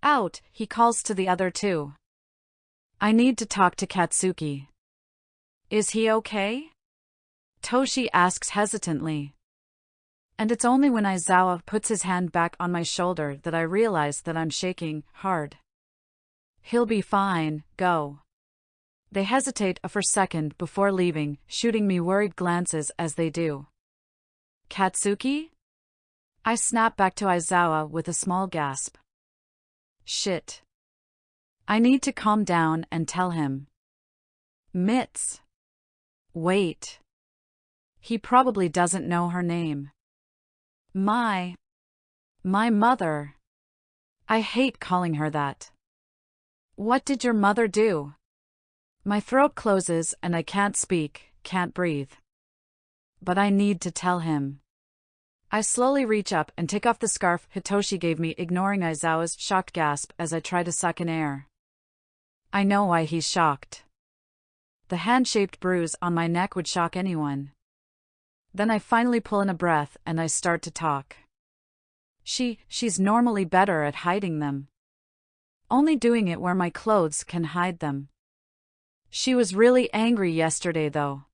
A: Out, he calls to the other two. I need to talk to Katsuki. Is he okay? Toshi asks hesitantly. And it's only when Aizawa puts his hand back on my shoulder that I realize that I'm shaking hard. He'll be fine, go. They hesitate for a second before leaving, shooting me worried glances as they do. Katsuki? I snap back to Aizawa with a small gasp. Shit. I need to calm down and tell him. Mitz. Wait. He probably doesn't know her name. My mother. I hate calling her that. What did your mother do? My throat closes and I can't speak, can't breathe. But I need to tell him. I slowly reach up and take off the scarf Hitoshi gave me, ignoring Aizawa's shocked gasp as I try to suck in air. I know why he's shocked. The hand-shaped bruise on my neck would shock anyone. Then I finally pull in a breath and I start to talk. She's normally better at hiding them. Only doing it where my clothes can hide them. She was really angry yesterday though.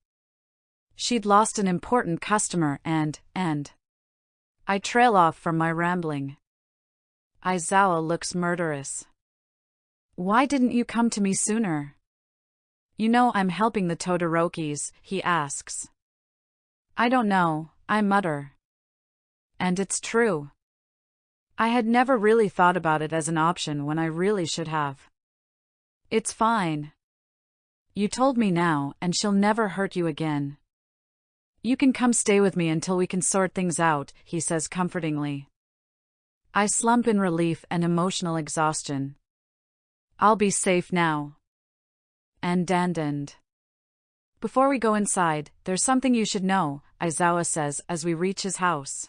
A: She'd lost an important customer and I trail off from my rambling. Aizawa looks murderous. Why didn't you come to me sooner? You know I'm helping the Todorokis, he asks. I don't know, I mutter. And it's true. I had never really thought about it as an option when I really should have. It's fine. You told me now, and she'll never hurt you again. You can come stay with me until we can sort things out, he says comfortingly. I slump in relief and emotional exhaustion. I'll be safe now. And. Before we go inside, there's something you should know, Aizawa says as we reach his house.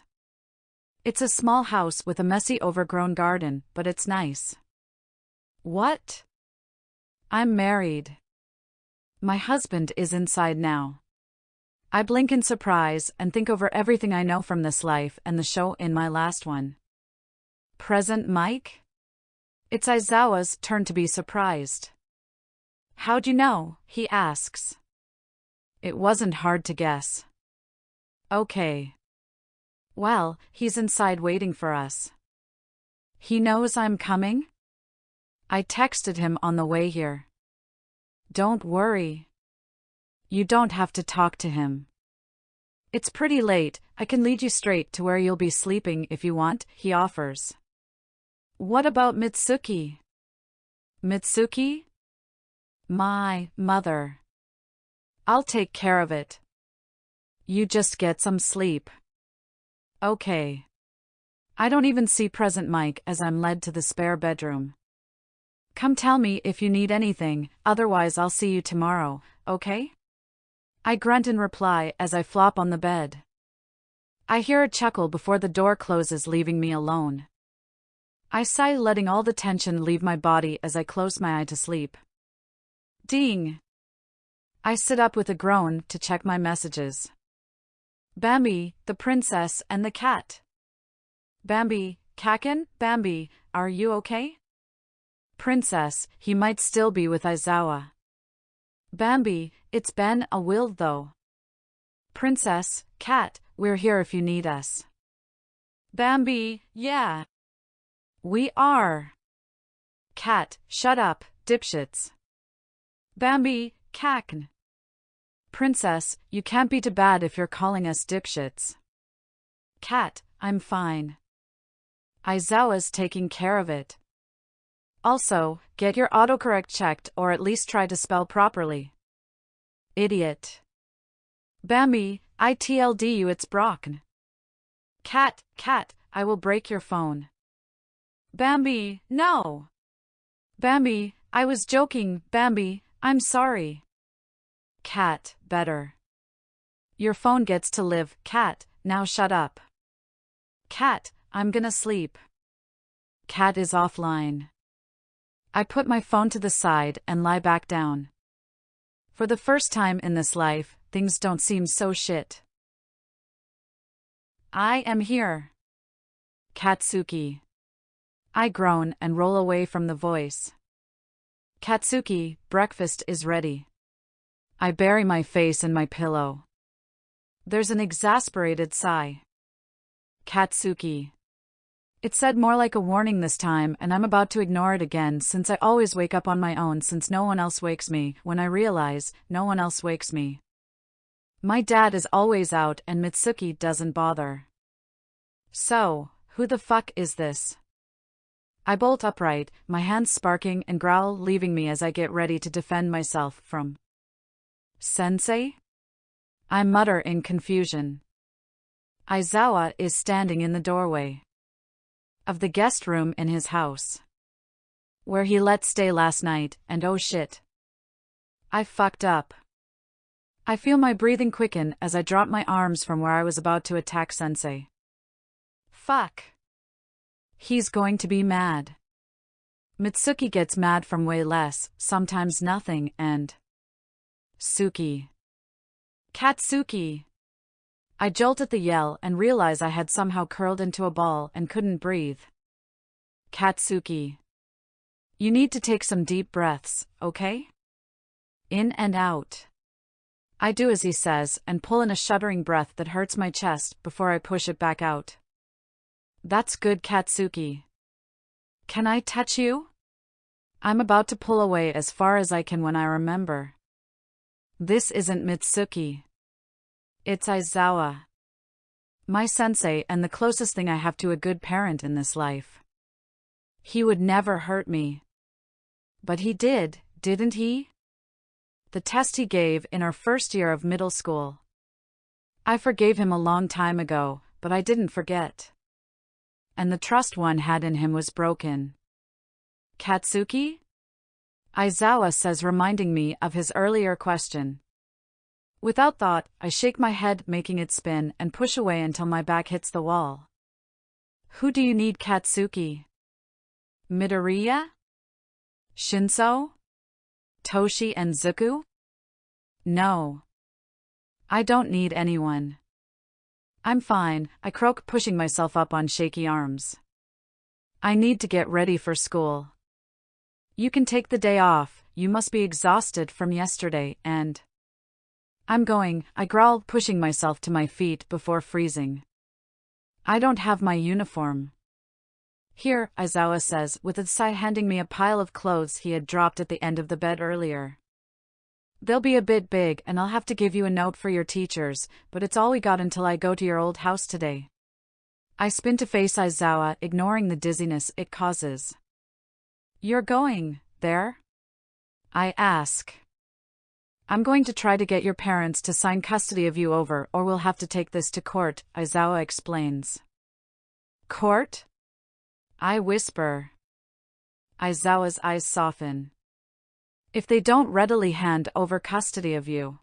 A: It's a small house with a messy overgrown garden, but it's nice. What? I'm married. My husband is inside now. I blink in surprise and think over everything I know from this life and the show in my last one. Present Mike? It's Aizawa's turn to be surprised. How'd you know? He asks. It wasn't hard to guess. Okay. Well, he's inside waiting for us. He knows I'm coming? I texted him on the way here. Don't worry. You don't have to talk to him. It's pretty late, I can lead you straight to where you'll be sleeping if you want, he offers. What about Mitsuki? Mitsuki? My mother. I'll take care of it. You just get some sleep. Okay. I don't even see present Mike as I'm led to the spare bedroom. Come tell me if you need anything, otherwise I'll see you tomorrow, okay? I grunt in reply as I flop on the bed. I hear a chuckle before the door closes, leaving me alone. I sigh, letting all the tension leave my body as I close my eye to sleep. Ding! I sit up with a groan to check my messages. Bambi, the princess, and the cat. Bambi, Kaken, Bambi, are you okay? Princess, he might still be with Aizawa. Bambi, it's been a while though. Princess, cat, we're here if you need us. Bambi, yeah. We are. Cat, shut up, dipshits. Bambi, Kaken. Princess, you can't be too bad if you're calling us dipshits. Cat, I'm fine. Aizawa's taking care of it. Also, get your autocorrect checked or at least try to spell properly. Idiot. Bambi, I TLD you, it's broken. Cat, I will break your phone. Bambi, no. Bambi, I was joking, Bambi, I'm sorry. Cat, better. Your phone gets to live, cat, now shut up. Cat, I'm gonna sleep. Cat is offline. I put my phone to the side and lie back down. For the first time in this life, things don't seem so shit. I am here. Katsuki. I groan and roll away from the voice. Katsuki, breakfast is ready. I bury my face in my pillow. There's an exasperated sigh. Katsuki. It said more like a warning this time, and I'm about to ignore it again since I always wake up on my own since no one else wakes me, when I realize no one else wakes me. My dad is always out and Mitsuki doesn't bother. So, who the fuck is this? I bolt upright, my hands sparking, and growl, leaving me as I get ready to defend myself from Sensei? I mutter in confusion. Aizawa is standing in the doorway of the guest room in his house, where he let stay last night, and oh shit. I fucked up. I feel my breathing quicken as I drop my arms from where I was about to attack Sensei. Fuck. He's going to be mad. Mitsuki gets mad from way less, sometimes nothing, and Suki. Katsuki. I jolt at the yell and realize I had somehow curled into a ball and couldn't breathe. Katsuki. You need to take some deep breaths, okay? In and out. I do as he says and pull in a shuddering breath that hurts my chest before I push it back out. That's good, Katsuki. Can I touch you? I'm about to pull away as far as I can when I remember. This isn't Mitsuki. It's Aizawa. My sensei and the closest thing I have to a good parent in this life. He would never hurt me. But he did, didn't he? The test he gave in our first year of middle school. I forgave him a long time ago, but I didn't forget. And the trust one had in him was broken. Katsuki? Aizawa says, reminding me of his earlier question. Without thought, I shake my head, making it spin, and push away until my back hits the wall. Who do you need, Katsuki? Midoriya? Shinso? Toshi and Zuko? No. I don't need anyone. I'm fine, I croak, pushing myself up on shaky arms. I need to get ready for school. You can take the day off, you must be exhausted from yesterday, and I'm going, I growl, pushing myself to my feet before freezing. I don't have my uniform. Here, Aizawa says, with a sigh, handing me a pile of clothes he had dropped at the end of the bed earlier. They'll be a bit big and I'll have to give you a note for your teachers, but it's all we got until I go to your old house today. I spin to face Aizawa, ignoring the dizziness it causes. You're going there? I ask. I'm going to try to get your parents to sign custody of you over, or we'll have to take this to court, Aizawa explains. Court? I whisper. Aizawa's eyes soften. If they don't readily hand over custody of you,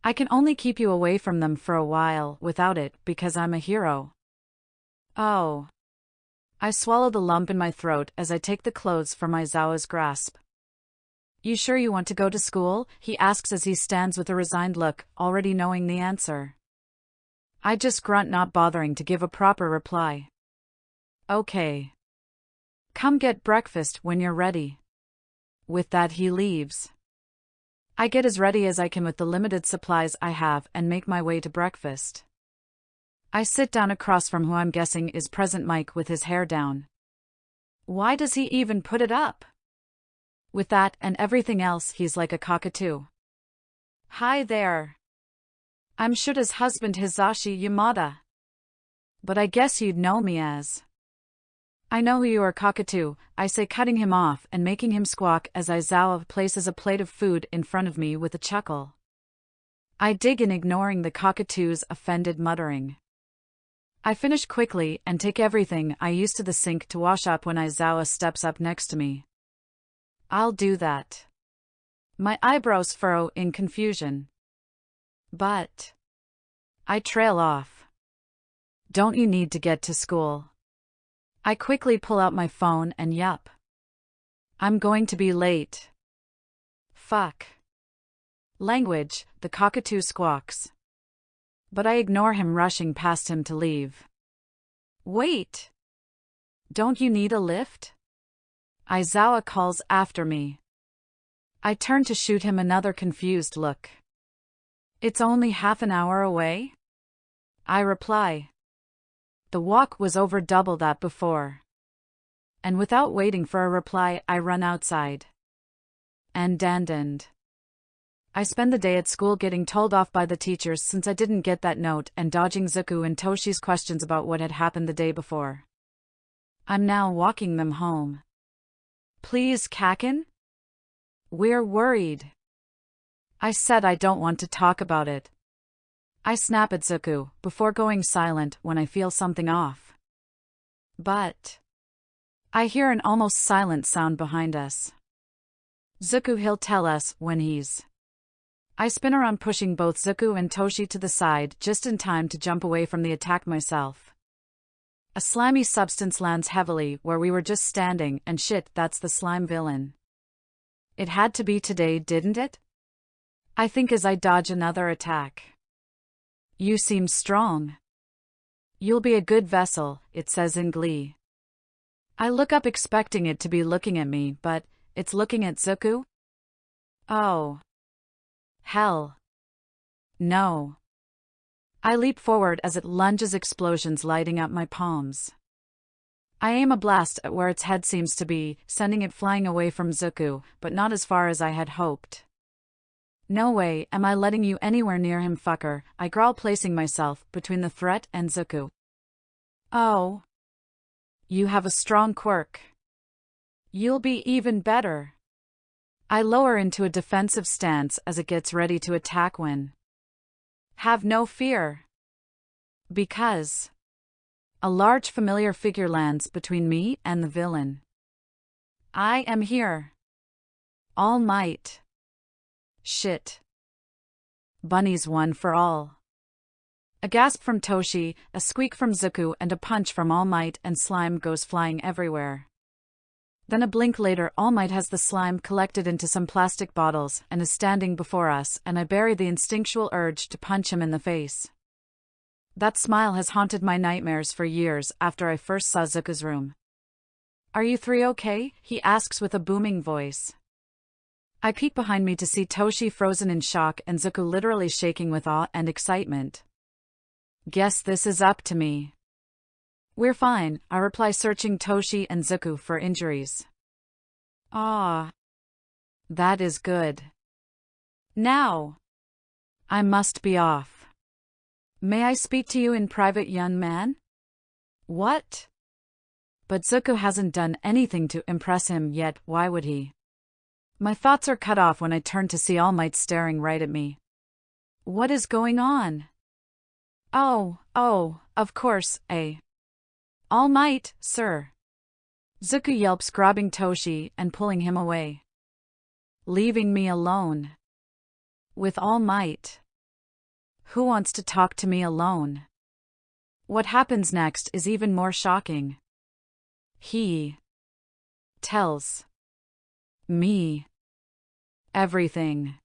A: I can only keep you away from them for a while without it because I'm a hero. Oh. I swallow the lump in my throat as I take the clothes from Aizawa's grasp. You sure you want to go to school? He asks as he stands with a resigned look, already knowing the answer. I just grunt, not bothering to give a proper reply. Okay. Come get breakfast when you're ready. With that he leaves. I get as ready as I can with the limited supplies I have and make my way to breakfast. I sit down across from who I'm guessing is present Mike with his hair down. Why does he even put it up? With that and everything else, he's like a cockatoo. Hi there. I'm Shuta's husband Hisashi Yamada. But I guess you'd know me as. I know who you are, cockatoo, I say, cutting him off and making him squawk as Aizawa places a plate of food in front of me with a chuckle. I dig in, ignoring the cockatoo's offended muttering. I finish quickly and take everything I use to the sink to wash up when Aizawa steps up next to me. I'll do that. My eyebrows furrow in confusion. But I trail off. Don't you need to get to school? I quickly pull out my phone and yup. I'm going to be late. Fuck. Language, the cockatoo squawks. But I ignore him, rushing past him to leave. Wait. Don't you need a lift? Aizawa calls after me. I turn to shoot him another confused look. It's only half an hour away? I reply. The walk was over double that before. And without waiting for a reply, I run outside. And I spend the day at school getting told off by the teachers since I didn't get that note and dodging Zuko and Toshi's questions about what had happened the day before. I'm now walking them home. Please, Kakin? We're worried. I said I don't want to talk about it. I snap at Zuko before going silent when I feel something off. But I hear an almost silent sound behind us. Zuko, he'll tell us when he's. I spin around, pushing both Zuko and Toshi to the side just in time to jump away from the attack myself. A slimy substance lands heavily where we were just standing, and shit, that's the slime villain. It had to be today, didn't it? I think as I dodge another attack. You seem strong. You'll be a good vessel, it says in glee. I look up expecting it to be looking at me, but it's looking at Zuko? Oh. Hell. No. I leap forward as it lunges, explosions lighting up my palms. I aim a blast at where its head seems to be, sending it flying away from Zuko, but not as far as I had hoped. No way am I letting you anywhere near him, fucker, I growl, placing myself between the threat and Zuko. Oh. You have a strong quirk. You'll be even better. I lower into a defensive stance as it gets ready to attack when. Have no fear. Because a large familiar figure lands between me and the villain. I am here. All Might. Shit. Bunnies one for all. A gasp from Toshi, a squeak from Zuko, and a punch from All Might, and slime goes flying everywhere. Then a blink later, All Might has the slime collected into some plastic bottles and is standing before us, and I bury the instinctual urge to punch him in the face. That smile has haunted my nightmares for years after I first saw Zuko's room. Are you three okay? He asks with a booming voice. I peek behind me to see Toshi frozen in shock and Zuko literally shaking with awe and excitement. Guess this is up to me. We're fine, I reply, searching Toshi and Zuko for injuries. Ah. That is good. Now. I must be off. May I speak to you in private, young man? What? But Zuko hasn't done anything to impress him yet, why would he? My thoughts are cut off when I turn to see All Might staring right at me. What is going on? Oh, of course, All Might, sir. Zuko yelps, grabbing Toshi and pulling him away. Leaving me alone. With all might. Who wants to talk to me alone? What happens next is even more shocking. He tells me everything.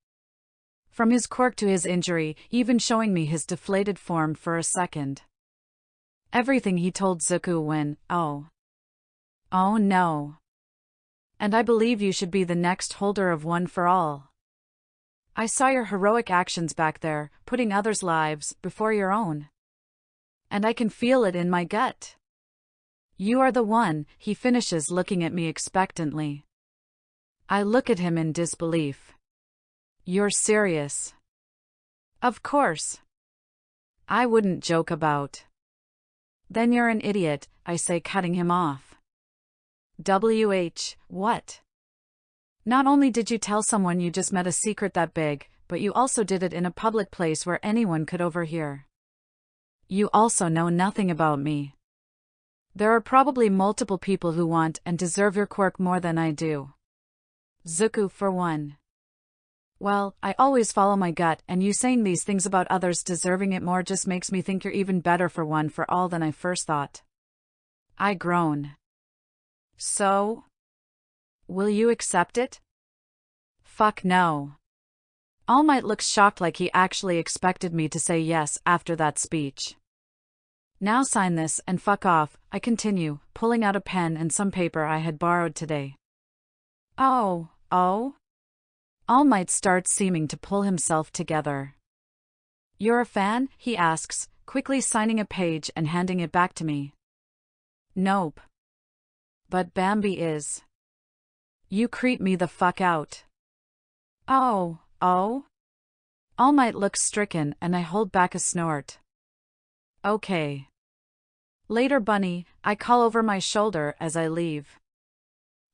A: From his quirk to his injury, even showing me his deflated form for a second. Everything he told Zuko when, oh no. And I believe you should be the next holder of one for all. I saw your heroic actions back there, putting others' lives before your own. And I can feel it in my gut. You are the one, he finishes, looking at me expectantly. I look at him in disbelief. You're serious? Of course. I wouldn't joke about. Then you're an idiot, I say, cutting him off. What? Not only did you tell someone you just met a secret that big, but you also did it in a public place where anyone could overhear. You also know nothing about me. There are probably multiple people who want and deserve your quirk more than I do. Zuko, for one. Well, I always follow my gut, and you saying these things about others deserving it more just makes me think you're even better for one for all than I first thought. I groan. So? Will you accept it? Fuck no. All Might looks shocked, like he actually expected me to say yes after that speech. Now sign this and fuck off, I continue, pulling out a pen and some paper I had borrowed today. Oh? All Might starts seeming to pull himself together. You're a fan? He asks, quickly signing a page and handing it back to me. Nope. But Bambi is. You creep me the fuck out. Oh? All Might looks stricken and I hold back a snort. Okay. Later, Bunny, I call over my shoulder as I leave.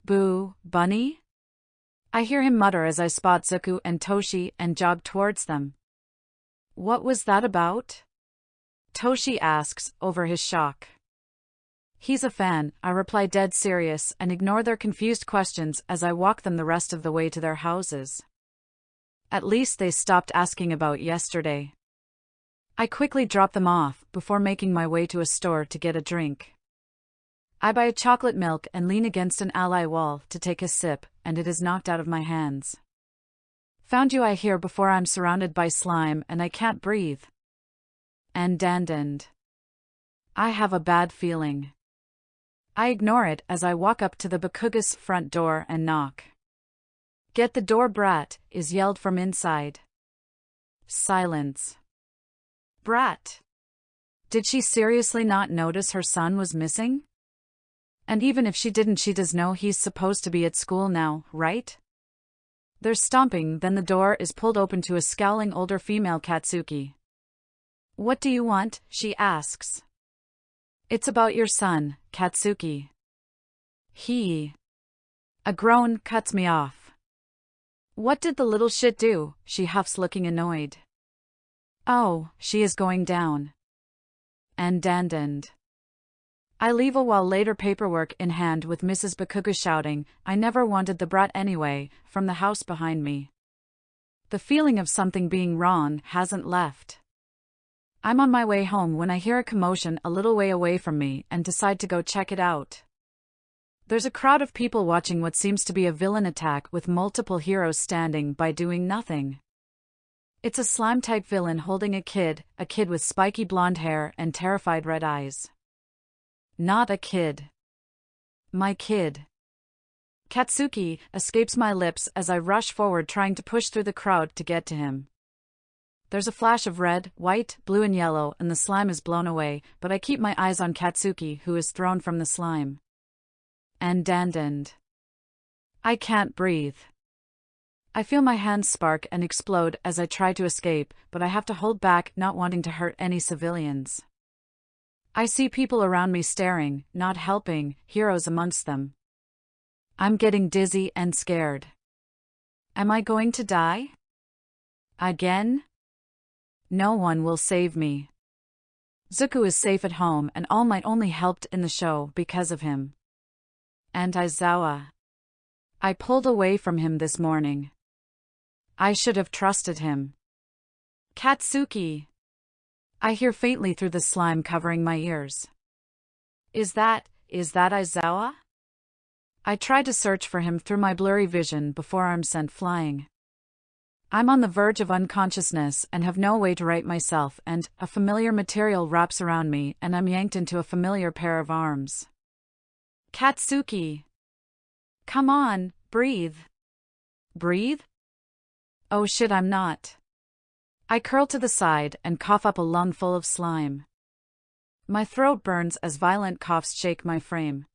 A: Boo, Bunny? I hear him mutter as I spot Zuko and Toshi and jog towards them. What was that about? Toshi asks, over his shock. He's a fan, I reply, dead serious, and ignore their confused questions as I walk them the rest of the way to their houses. At least they stopped asking about yesterday. I quickly drop them off before making my way to a store to get a drink. I buy a chocolate milk and lean against an ally wall to take a sip, and it is knocked out of my hands. Found you, I hear before I'm surrounded by slime and I can't breathe. And I have a bad feeling. I ignore it as I walk up to the Bakugou's front door and knock. Get the door, brat, is yelled from inside. Silence. Brat. Did she seriously not notice her son was missing? And even if she didn't, she does know he's supposed to be at school now, right? There's stomping, then the door is pulled open to a scowling older female Katsuki. What do you want? She asks. It's about your son, Katsuki. A groan cuts me off. What did the little shit do? She huffs, looking annoyed. Oh, she is going down. And I leave a while later, paperwork in hand, with Mrs. Bakugou shouting, I never wanted the brat anyway, from the house behind me. The feeling of something being wrong hasn't left. I'm on my way home when I hear a commotion a little way away from me and decide to go check it out. There's a crowd of people watching what seems to be a villain attack, with multiple heroes standing by doing nothing. It's a slime-type villain holding a kid with spiky blonde hair and terrified red eyes. Not a kid. My kid. Katsuki escapes my lips as I rush forward, trying to push through the crowd to get to him. There's a flash of red, white, blue and yellow, and the slime is blown away, but I keep my eyes on Katsuki, who is thrown from the slime. And I can't breathe. I feel my hands spark and explode as I try to escape, but I have to hold back, not wanting to hurt any civilians. I see people around me staring, not helping, heroes amongst them. I'm getting dizzy and scared. Am I going to die? Again? No one will save me. Zuko is safe at home, and All Might only helped in the show because of him. And Aizawa. I pulled away from him this morning. I should have trusted him. Katsuki. I hear faintly through the slime covering my ears. Is that Aizawa? I try to search for him through my blurry vision before I'm sent flying. I'm on the verge of unconsciousness and have no way to right myself, and a familiar material wraps around me and I'm yanked into a familiar pair of arms. Katsuki. Come on, breathe. Breathe? Oh shit, I'm not. I curl to the side and cough up a lung full of slime. My throat burns as violent coughs shake my frame.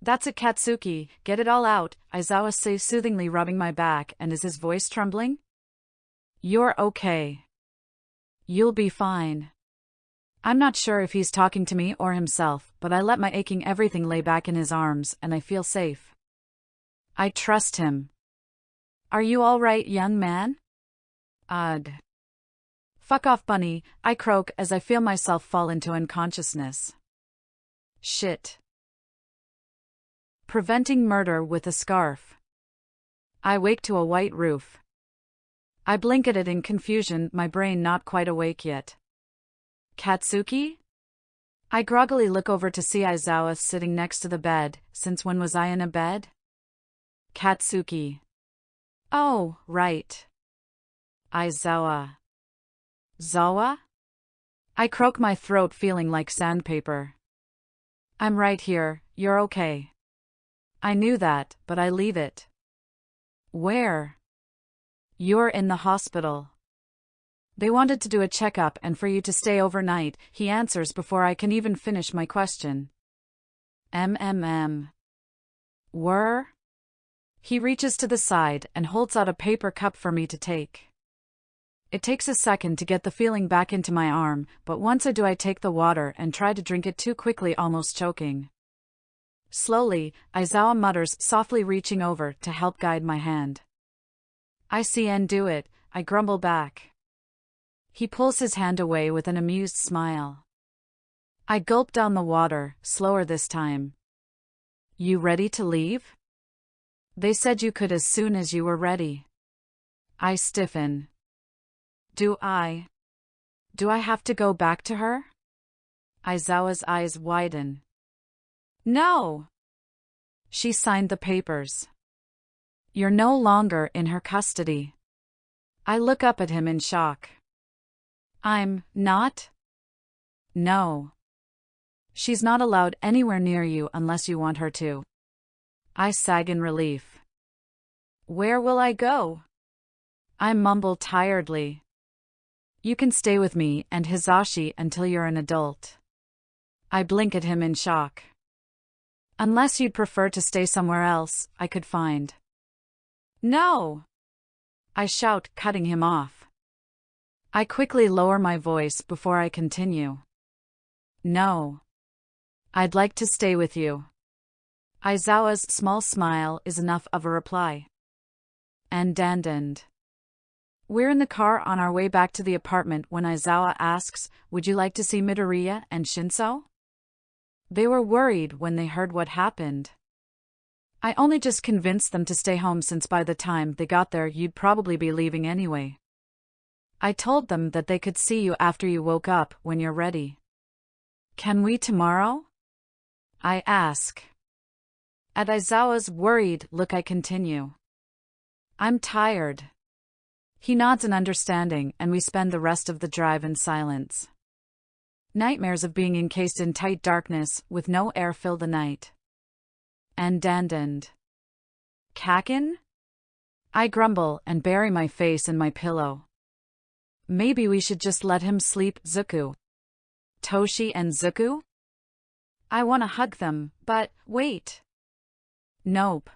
A: That's it, Katsuki, get it all out, Aizawa says soothingly, rubbing my back. And is his voice trembling? You're okay. You'll be fine. I'm not sure if he's talking to me or himself, but I let my aching everything lay back in his arms and I feel safe. I trust him. Are you all right, young man? Ugh. Fuck off, bunny, I croak as I feel myself fall into unconsciousness. Shit. Preventing murder with a scarf. I wake to a white roof. I blink at it in confusion, my brain not quite awake yet. Katsuki? I groggily look over to see Aizawa sitting next to the bed. Since when was I in a bed? Katsuki. Oh, right. Aizawa. Zawa? I croak, my throat feeling like sandpaper. I'm right here, you're okay. I knew that, but I leave it. Where? You're in the hospital. They wanted to do a checkup and for you to stay overnight, he answers before I can even finish my question. Were? He reaches to the side and holds out a paper cup for me to take. It takes a second to get the feeling back into my arm, but once I do, I take the water and try to drink it too quickly, almost choking. Slowly, Aizawa mutters softly, reaching over to help guide my hand. I see and do it, I grumble back. He pulls his hand away with an amused smile. I gulp down the water, slower this time. You ready to leave? They said you could as soon as you were ready. I stiffen. Do I have to go back to her? Aizawa's eyes widen. No! She signed the papers. You're no longer in her custody. I look up at him in shock. I'm not? No. She's not allowed anywhere near you unless you want her to. I sag in relief. Where will I go? I mumble tiredly. You can stay with me and Hisashi until you're an adult. I blink at him in shock. Unless you'd prefer to stay somewhere else, I could find. No! I shout, cutting him off. I quickly lower my voice before I continue. No. I'd like to stay with you. Aizawa's small smile is enough of a reply. And. We're in the car on our way back to the apartment when Aizawa asks, would you like to see Midoriya and Shinso? They were worried when they heard what happened. I only just convinced them to stay home since by the time they got there you'd probably be leaving anyway. I told them that they could see you after you woke up when you're ready. Can we tomorrow? I ask. At Aizawa's worried look I continue. I'm tired. He nods in understanding and we spend the rest of the drive in silence. Nightmares of being encased in tight darkness with no air fill the night. And. Kakin? I grumble and bury my face in my pillow. Maybe we should just let him sleep, Zuko. Toshi and Zuko? I want to hug them, but wait. Nope.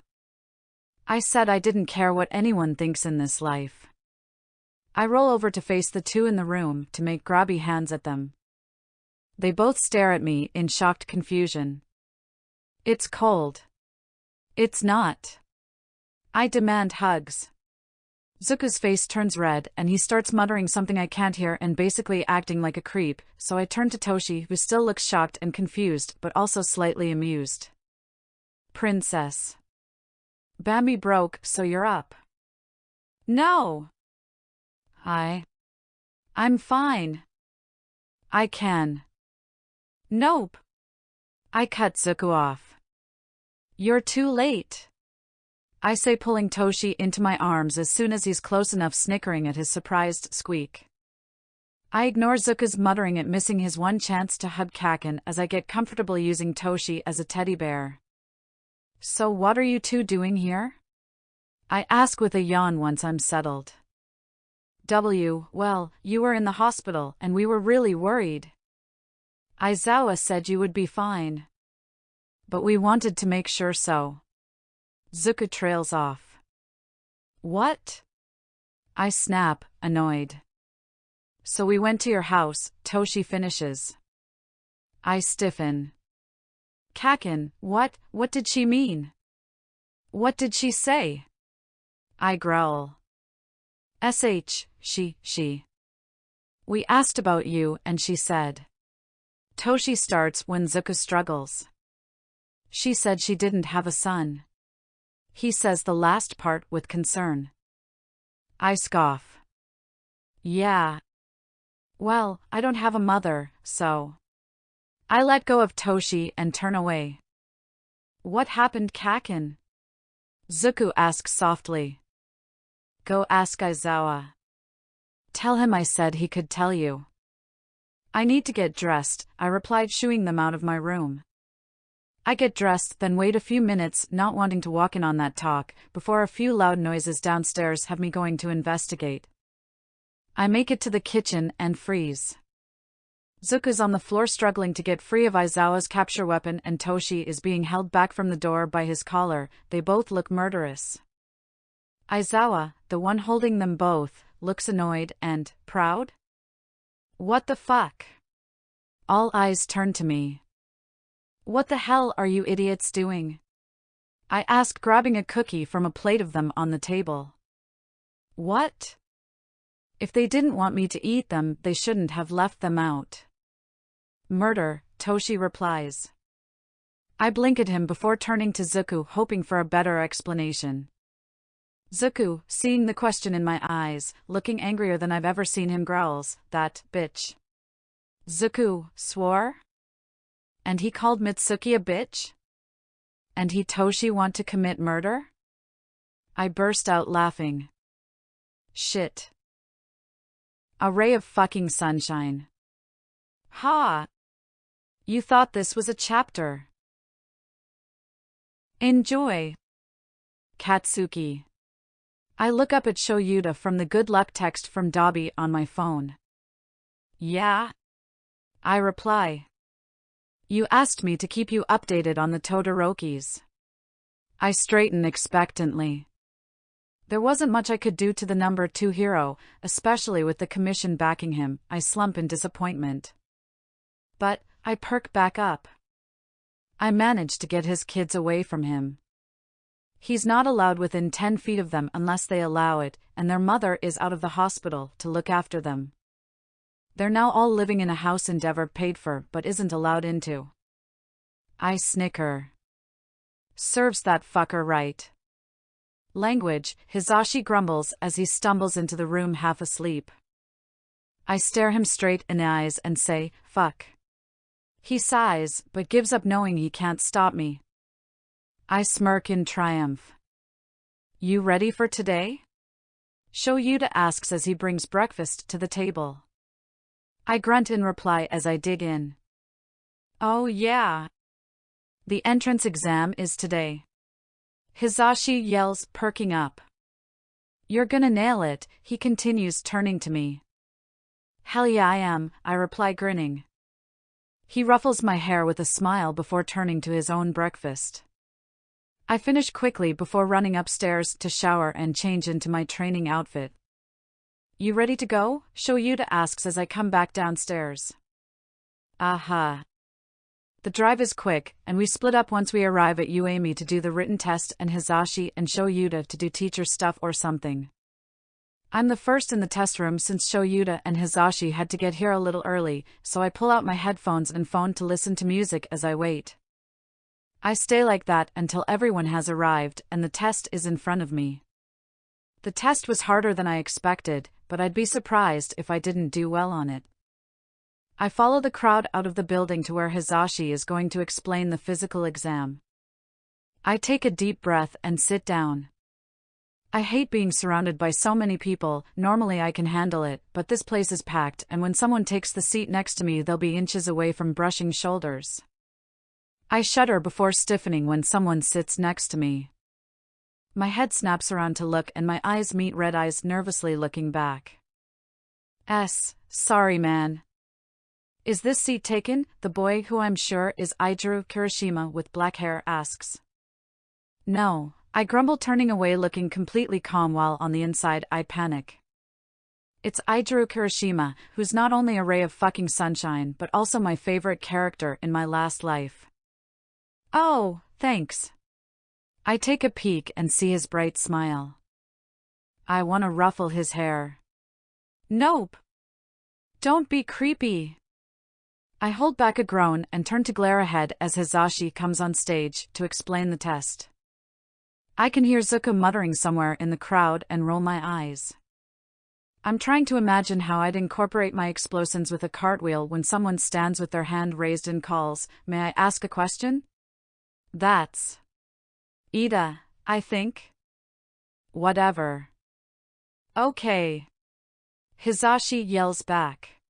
A: I said I didn't care what anyone thinks in this life. I roll over to face the two in the room to make grabby hands at them. They both stare at me in shocked confusion. It's cold. It's not. I demand hugs. Zuko's face turns red and he starts muttering something I can't hear and basically acting like a creep, so I turn to Toshi, who still looks shocked and confused but also slightly amused. Princess. Bambi broke, so you're up. No. I'm fine. I can. Nope. I cut Zuko off. You're too late. I say, pulling Toshi into my arms as soon as he's close enough, snickering at his surprised squeak. I ignore Zuko's muttering at missing his one chance to hug Kakin as I get comfortable using Toshi as a teddy bear. So what are you two doing here? I ask with a yawn once I'm settled. Well, you were in the hospital and we were really worried. Aizawa said you would be fine. But we wanted to make sure so. Zuko trails off. What? I snap, annoyed. So we went to your house, Toshi finishes. I stiffen. Kakin, what did she mean? What did she say? I growl. She. We asked about you and she said. Toshi starts when Zuko struggles. She said she didn't have a son. He says the last part with concern. I scoff. Yeah. Well, I don't have a mother, so. I let go of Toshi and turn away. What happened, Kakin? Zuko asks softly. Go ask Aizawa. Tell him I said he could tell you. I need to get dressed, I replied, shooing them out of my room. I get dressed, then wait a few minutes, not wanting to walk in on that talk, before a few loud noises downstairs have me going to investigate. I make it to the kitchen and freeze. Zuko's on the floor struggling to get free of Aizawa's capture weapon and Toshi is being held back from the door by his collar. They both look murderous. Aizawa, the one holding them both, looks annoyed and proud. What the fuck? All eyes turn to me. What the hell are you idiots doing? I ask, grabbing a cookie from a plate of them on the table. What? If they didn't want me to eat them, they shouldn't have left them out. Murder, Toshi replies. I blink at him before turning to Zuko, hoping for a better explanation. Zuko, seeing the question in my eyes, looking angrier than I've ever seen him, growls, "That bitch." Zuko swore? And he called Mitsuki a bitch? And he Toshi want to commit murder? I burst out laughing. Shit. A ray of fucking sunshine. Ha! You thought this was a chapter. Enjoy. Katsuki. I look up at Shoyuta from the good luck text from Dobby on my phone. Yeah? I reply. You asked me to keep you updated on the Todorokis. I straighten expectantly. There wasn't much I could do to the number 2 hero, especially with the commission backing him. I slump in disappointment. But I perk back up. I managed to get his kids away from him. He's not allowed within 10 feet of them unless they allow it, and their mother is out of the hospital to look after them. They're now all living in a house Endeavor paid for but isn't allowed into. I snicker. Serves that fucker right. Language, Hizashi grumbles as he stumbles into the room half asleep. I stare him straight in the eyes and say, fuck. He sighs, but gives up knowing he can't stop me. I smirk in triumph. You ready for today? Shoyuta asks as he brings breakfast to the table. I grunt in reply as I dig in. Oh yeah. The entrance exam is today. Hizashi yells, perking up. You're gonna nail it, he continues, turning to me. Hell yeah I am, I reply, grinning. He ruffles my hair with a smile before turning to his own breakfast. I finish quickly before running upstairs to shower and change into my training outfit. You ready to go? Shoyuta asks as I come back downstairs. Aha. The drive is quick, and we split up once we arrive at Uemi to do the written test and Hizashi and Shoyuta to do teacher stuff or something. I'm the first in the test room since Shoyuta and Hizashi had to get here a little early, so I pull out my headphones and phone to listen to music as I wait. I stay like that until everyone has arrived and the test is in front of me. The test was harder than I expected, but I'd be surprised if I didn't do well on it. I follow the crowd out of the building to where Hizashi is going to explain the physical exam. I take a deep breath and sit down. I hate being surrounded by so many people. Normally I can handle it, but this place is packed, and when someone takes the seat next to me, they'll be inches away from brushing shoulders. I shudder before stiffening when someone sits next to me. My head snaps around to look and my eyes meet red eyes nervously looking back. Sorry man. Is this seat taken? The boy, who I'm sure is Aijiro Kirishima with black hair, asks. No, I grumble, turning away looking completely calm while on the inside I panic. It's Aijiro Kirishima, who's not only a ray of fucking sunshine but also my favorite character in my last life. Oh, thanks. I take a peek and see his bright smile. I want to ruffle his hair. Nope. Don't be creepy. I hold back a groan and turn to glare ahead as Hizashi comes on stage to explain the test. I can hear Zuko muttering somewhere in the crowd and roll my eyes. I'm trying to imagine how I'd incorporate my explosions with a cartwheel when someone stands with their hand raised and calls, "May I ask a question?" That's Ida, I think. Whatever. Okay. Hizashi yells back.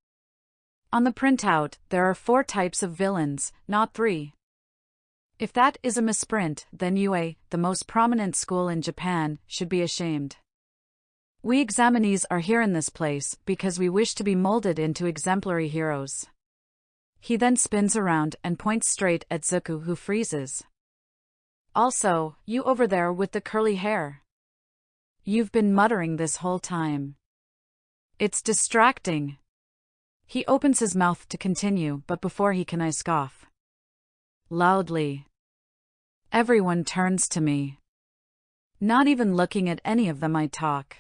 A: On the printout, there are 4 types of villains, not 3. If that is a misprint, then UA, the most prominent school in Japan, should be ashamed. We examinees are here in this place because we wish to be molded into exemplary heroes. He then spins around and points straight at Zuko, who freezes. Also, you over there with the curly hair. You've been muttering this whole time. It's distracting. He opens his mouth to continue, but before he can I scoff. Loudly. Everyone turns to me. Not even looking at any of them I talk.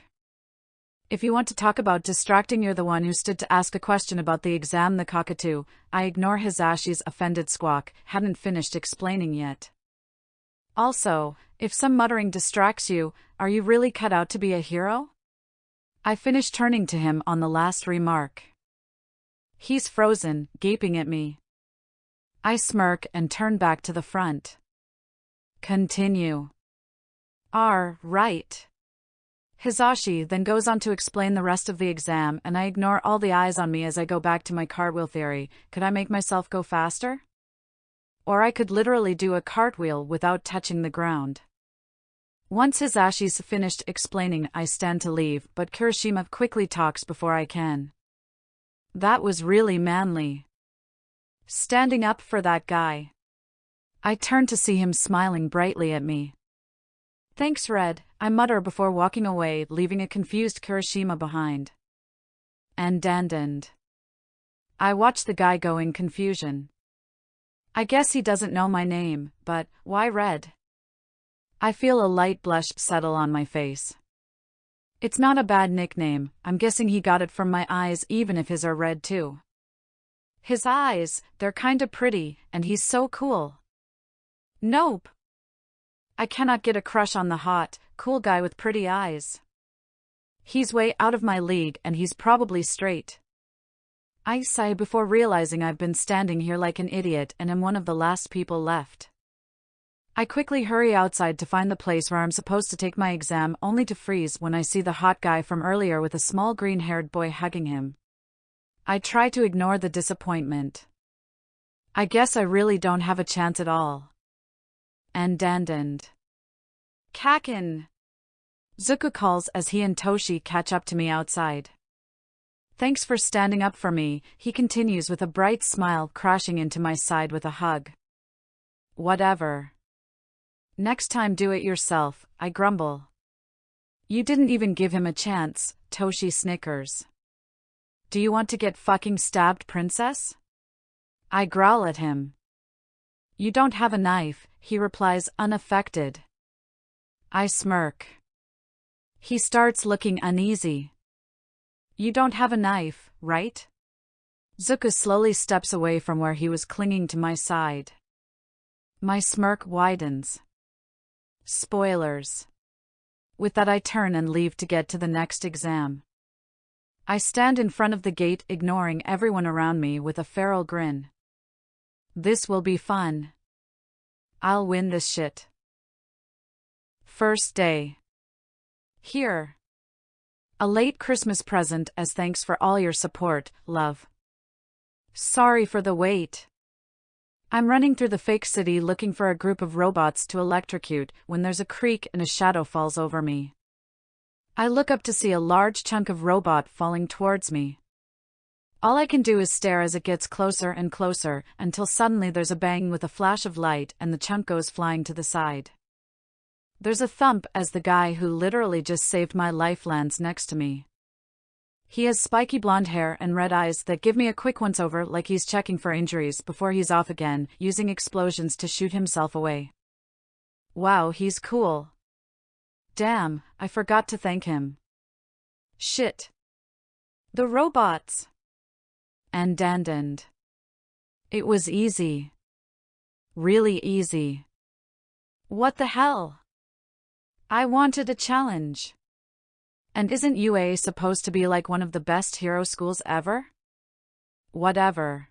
A: If you want to talk about distracting, you're the one who stood to ask a question about the exam. The cockatoo. I ignore Hizashi's offended squawk, hadn't finished explaining yet. Also, if some muttering distracts you, are you really cut out to be a hero? I finish, turning to him on the last remark. He's frozen, gaping at me. I smirk and turn back to the front. Continue. Right. Hizashi then goes on to explain the rest of the exam, and I ignore all the eyes on me as I go back to my cartwheel theory. Could I make myself go faster? Or I could literally do a cartwheel without touching the ground. Once Hizashi's finished explaining, I stand to leave, but Kirishima quickly talks before I can. That was really manly. Standing up for that guy. I turn to see him smiling brightly at me. Thanks, Red, I mutter before walking away, leaving a confused Kirishima behind. And I watch the guy go in confusion. I guess he doesn't know my name, but why Red? I feel a light blush settle on my face. It's not a bad nickname, I'm guessing he got it from my eyes, even if his are red too. His eyes, they're kinda pretty, and he's so cool. Nope. I cannot get a crush on the hot, cool guy with pretty eyes. He's way out of my league and he's probably straight. I sigh before realizing I've been standing here like an idiot and am one of the last people left. I quickly hurry outside to find the place where I'm supposed to take my exam, only to freeze when I see the hot guy from earlier with a small green-haired boy hugging him. I try to ignore the disappointment. I guess I really don't have a chance at all. And Kakin! Zuko calls as he and Toshi catch up to me outside. Thanks for standing up for me, he continues with a bright smile, crashing into my side with a hug. Whatever. Next time do it yourself, I grumble. You didn't even give him a chance, Toshi snickers. Do you want to get fucking stabbed, princess? I growl at him. You don't have a knife, he replies unaffected. I smirk. He starts looking uneasy. You don't have a knife, right? Zuko slowly steps away from where he was clinging to my side. My smirk widens. Spoilers. With that I turn and leave to get to the next exam. I stand in front of the gate ignoring everyone around me with a feral grin. This will be fun. I'll win this shit. First day. Here. A late Christmas present as thanks for all your support, love. Sorry for the wait. I'm running through the fake city looking for a group of robots to electrocute when there's a creak and a shadow falls over me. I look up to see a large chunk of robot falling towards me. All I can do is stare as it gets closer and closer until suddenly there's a bang with a flash of light and the chunk goes flying to the side. There's a thump as the guy who literally just saved my life lands next to me. He has spiky blonde hair and red eyes that give me a quick once-over like he's checking for injuries before he's off again, using explosions to shoot himself away. Wow, he's cool. Damn, I forgot to thank him. Shit. The robots. And. It was easy. Really easy. What the hell? I wanted a challenge. And isn't UA supposed to be like one of the best hero schools ever? Whatever.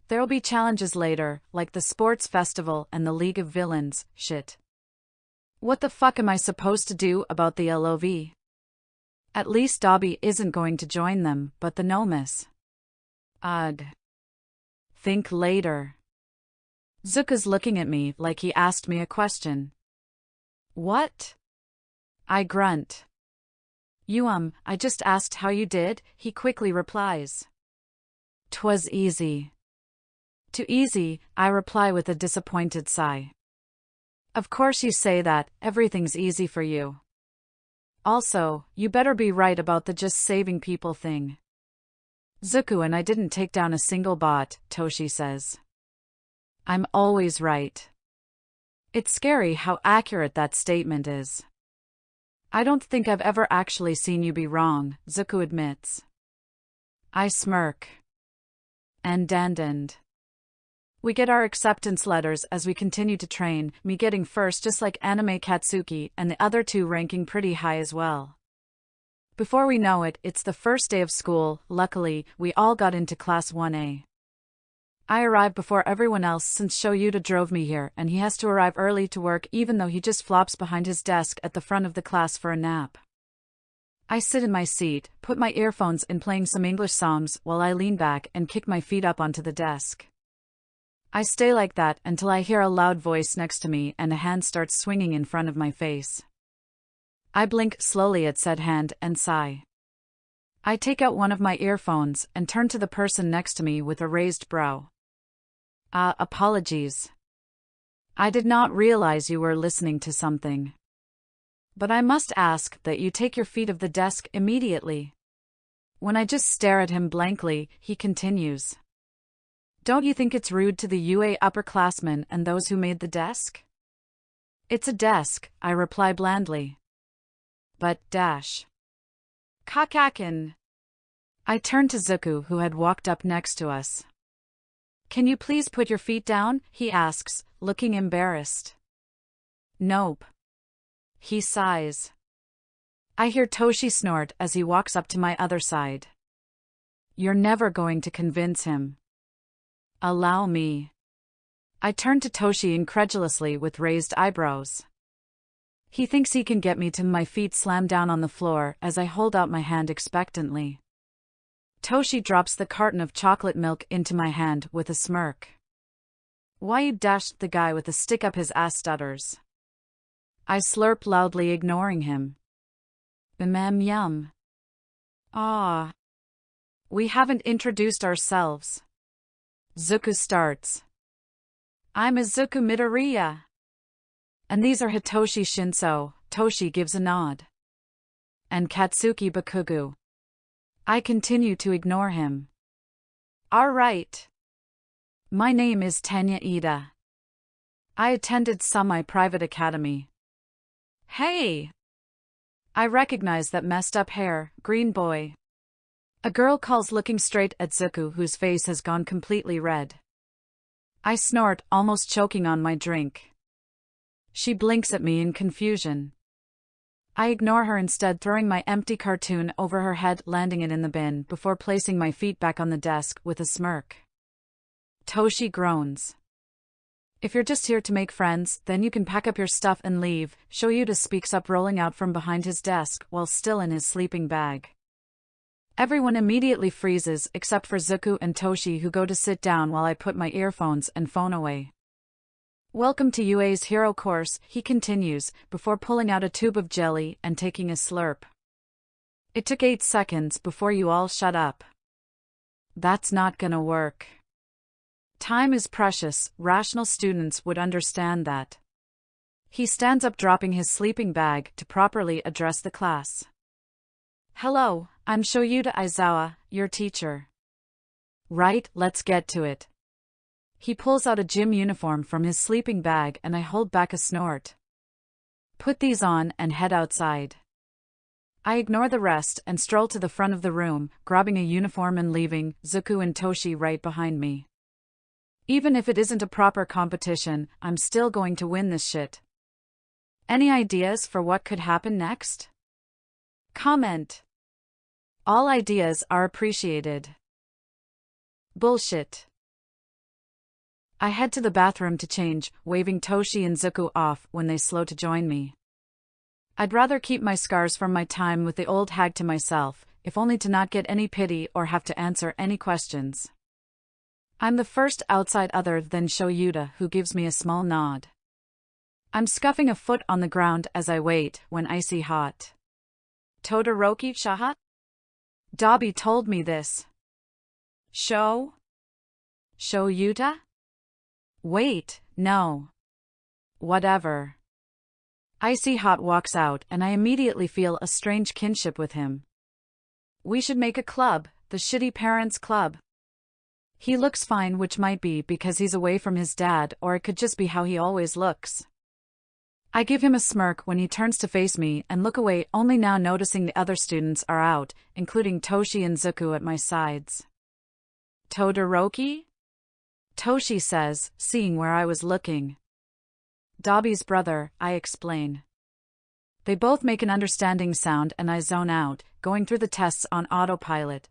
A: There'll be challenges later, like the sports festival and the League of Villains, shit. What the fuck am I supposed to do about the LOV? At least Dobby isn't going to join them, but the Nomus. Ugh. Think later. Zuka's looking at me like he asked me a question. What? I grunt. I just asked how you did, he quickly replies. 'Twas easy. Too easy, I reply with a disappointed sigh. Of course you say that, everything's easy for you. Also, you better be right about the just saving people thing. Zuko and I didn't take down a single bot, Toshi says. I'm always right. It's scary how accurate that statement is. I don't think I've ever actually seen you be wrong, Zuko admits. I smirk. And. We get our acceptance letters as we continue to train, me getting first just like anime Katsuki and the other two ranking pretty high as well. Before we know it, it's the first day of school. Luckily, we all got into Class 1A. I arrived before everyone else since Shoyuta drove me here and he has to arrive early to work even though he just flops behind his desk at the front of the class for a nap. I sit in my seat, put my earphones in playing some English songs while I lean back and kick my feet up onto the desk. I stay like that until I hear a loud voice next to me and a hand starts swinging in front of my face. I blink slowly at said hand and sigh. I take out one of my earphones and turn to the person next to me with a raised brow. Apologies. I did not realize you were listening to something. But I must ask that you take your feet off the desk immediately. When I just stare at him blankly, he continues. Don't you think it's rude to the UA upperclassmen and those who made the desk? It's a desk, I reply blandly. But, Kakakin. I turn to Zuko who had walked up next to us. Can you please put your feet down? He asks, looking embarrassed. Nope. He sighs. I hear Toshi snort as he walks up to my other side. You're never going to convince him. Allow me. I turn to Toshi incredulously with raised eyebrows. He thinks he can get me to my feet slam down on the floor as I hold out my hand expectantly. Toshi drops the carton of chocolate milk into my hand with a smirk. Why you dashed the guy with a stick up his ass stutters. I slurp loudly ignoring him. Yum. Ah. We haven't introduced ourselves. Zuko starts. I'm Izuku Midoriya. And these are Hitoshi Shinso, Toshi gives a nod. And Katsuki Bakugou. I continue to ignore him. Alright. My name is Tanya Ida. I attended semi-private academy. Hey! I recognize that messed up hair, green boy. A girl calls looking straight at Zuko whose face has gone completely red. I snort, almost choking on my drink. She blinks at me in confusion. I ignore her, instead throwing my empty cartoon over her head, landing it in the bin before placing my feet back on the desk with a smirk. Toshi groans. If you're just here to make friends, then you can pack up your stuff and leave, Shoyuta speaks up, rolling out from behind his desk while still in his sleeping bag. Everyone immediately freezes except for Zuko and Toshi, who go to sit down while I put my earphones and phone away. Welcome to UA's hero course, he continues, before pulling out a tube of jelly and taking a slurp. It took 8 seconds before you all shut up. That's not gonna work. Time is precious, rational students would understand that. He stands up, dropping his sleeping bag to properly address the class. Hello, I'm Shoyuta Aizawa, your teacher. Right, let's get to it. He pulls out a gym uniform from his sleeping bag and I hold back a snort. Put these on and head outside. I ignore the rest and stroll to the front of the room, grabbing a uniform and leaving Zuko and Toshi right behind me. Even if it isn't a proper competition, I'm still going to win this shit. Any ideas for what could happen next? Comment. All ideas are appreciated. Bullshit. I head to the bathroom to change, waving Toshi and Zuko off when they slow to join me. I'd rather keep my scars from my time with the old hag to myself, if only to not get any pity or have to answer any questions. I'm the first outside other than Shoyuta who gives me a small nod. I'm scuffing a foot on the ground as I wait when icy hot. Todoroki Shaha? Dobby told me this. Shoyuta? Wait, no. Whatever. Icy Hot walks out and I immediately feel a strange kinship with him. We should make a club, the Shitty Parents Club. He looks fine, which might be because he's away from his dad, or it could just be how he always looks. I give him a smirk when he turns to face me and look away, only now noticing the other students are out, including Toshi and Zuko at my sides. Todoroki? Toshi says, seeing where I was looking. Dobby's brother, I explain. They both make an understanding sound and I zone out, going through the tests on autopilot.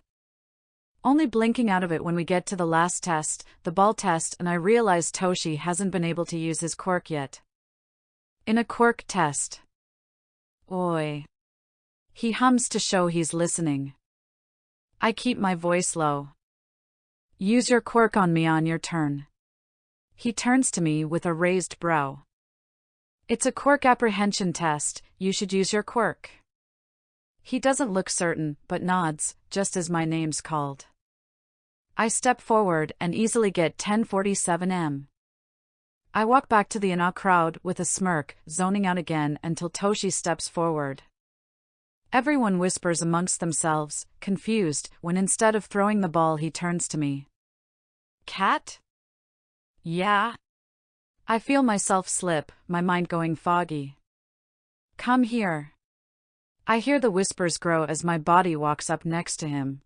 A: Only blinking out of it when we get to the last test, the ball test, and I realize Toshi hasn't been able to use his quirk yet. In a quirk test. Oi. He hums to show he's listening. I keep my voice low. Use your quirk on me on your turn. He turns to me with a raised brow. It's a quirk apprehension test, you should use your quirk. He doesn't look certain, but nods, just as my name's called. I step forward and easily get 1047M. I walk back to the in-awe crowd with a smirk, zoning out again until Toshi steps forward. Everyone whispers amongst themselves, confused, when instead of throwing the ball he turns to me. Cat? Yeah? I feel myself slip, my mind going foggy. Come here. I hear the whispers grow as my body walks up next to him.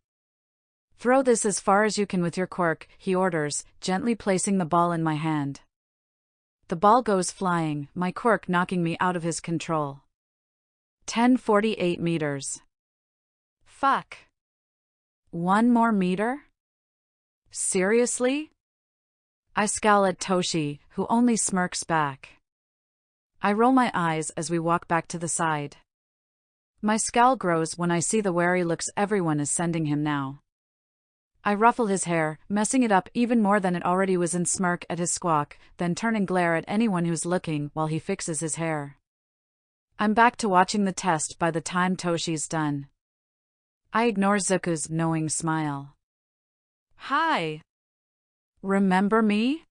A: Throw this as far as you can with your quirk, he orders, gently placing the ball in my hand. The ball goes flying, my quirk knocking me out of his control. 1048 meters. Fuck. 1 more meter? Seriously? I scowl at Toshi, who only smirks back. I roll my eyes as we walk back to the side. My scowl grows when I see the wary looks everyone is sending him now. I ruffle his hair, messing it up even more than it already was, and smirk at his squawk, then turn and glare at anyone who's looking while he fixes his hair. I'm back to watching the test by the time Toshi's done. I ignore Zuko's knowing smile. Hi. Remember me?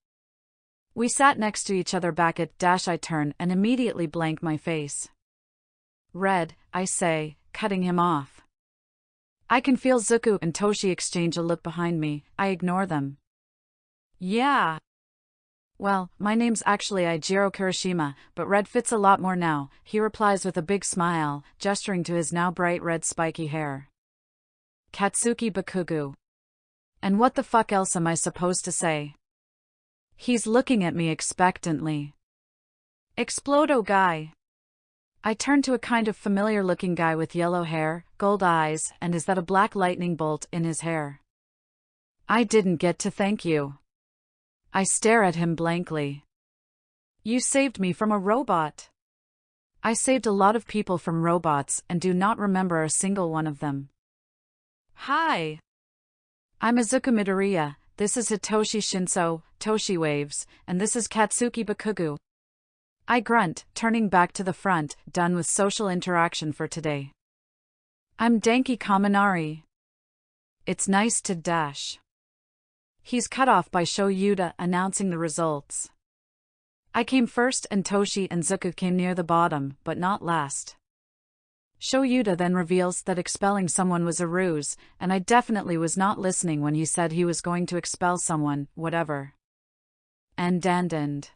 A: We sat next to each other back at dash. I turn and immediately blank my face. Red, I say, cutting him off. I can feel Zuko and Toshi exchange a look behind me. I ignore them. Yeah. Well, my name's actually Eijiro Kirishima, but red fits a lot more now, he replies with a big smile, gesturing to his now bright red spiky hair. Katsuki Bakugou. And what the fuck else am I supposed to say? He's looking at me expectantly. Explodo guy. I turn to a kind of familiar-looking guy with yellow hair, gold eyes, and is that a black lightning bolt in his hair. I didn't get to thank you. I stare at him blankly. You saved me from a robot. I saved a lot of people from robots and do not remember a single one of them. Hi. I'm Izuku Midoriya, this is Hitoshi Shinso, Toshi Waves, and this is Katsuki Bakugou. I grunt, turning back to the front, done with social interaction for today. I'm Danki Kaminari. It's nice to dash. He's cut off by Sho Yuta announcing the results. I came first and Toshi and Zuku came near the bottom, but not last. Sho Yuta then reveals that expelling someone was a ruse, and I definitely was not listening when he said he was going to expel someone, whatever. And.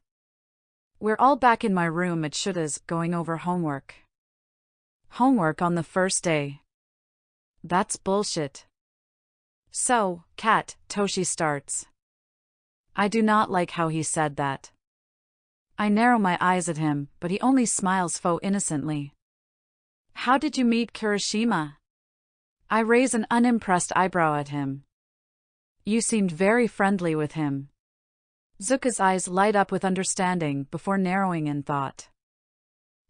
A: We're all back in my room at Shuta's, going over homework. Homework on the first day. That's bullshit. So, Kat, Toshi starts. I do not like how he said that. I narrow my eyes at him, but he only smiles faux innocently. How did you meet Kirishima? I raise an unimpressed eyebrow at him. You seemed very friendly with him. Zuka's eyes light up with understanding before narrowing in thought.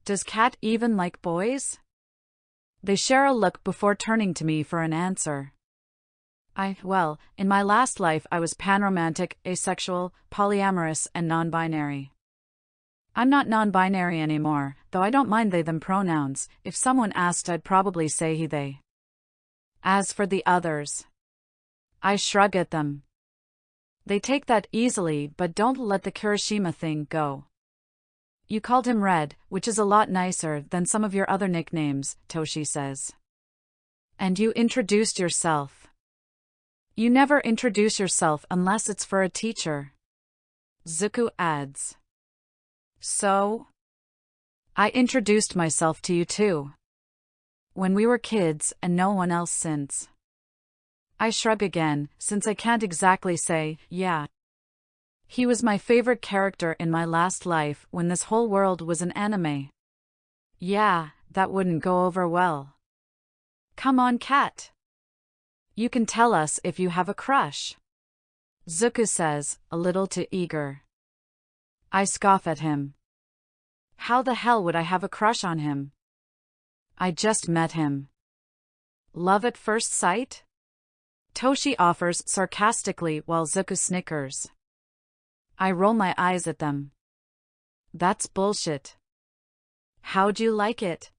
A: Does Kat even like boys? They share a look before turning to me for an answer. Well, in my last life I was panromantic, asexual, polyamorous, and non-binary. I'm not non-binary anymore, though I don't mind they/them pronouns. If someone asked, I'd probably say he/they. As for the others, I shrug at them. They take that easily but don't let the Kirishima thing go. You called him Red, which is a lot nicer than some of your other nicknames, Toshi says. And you introduced yourself. You never introduce yourself unless it's for a teacher. Zuku adds. So? I introduced myself to you too. When we were kids and no one else since. I shrug again, since I can't exactly say, yeah. He was my favorite character in my last life when this whole world was an anime. Yeah, that wouldn't go over well. Come on, Kat. You can tell us if you have a crush. Zuku says, a little too eager. I scoff at him. How the hell would I have a crush on him? I just met him. Love at first sight? Toshi offers sarcastically while Zuku snickers. I roll my eyes at them. That's bullshit. How'd you like it?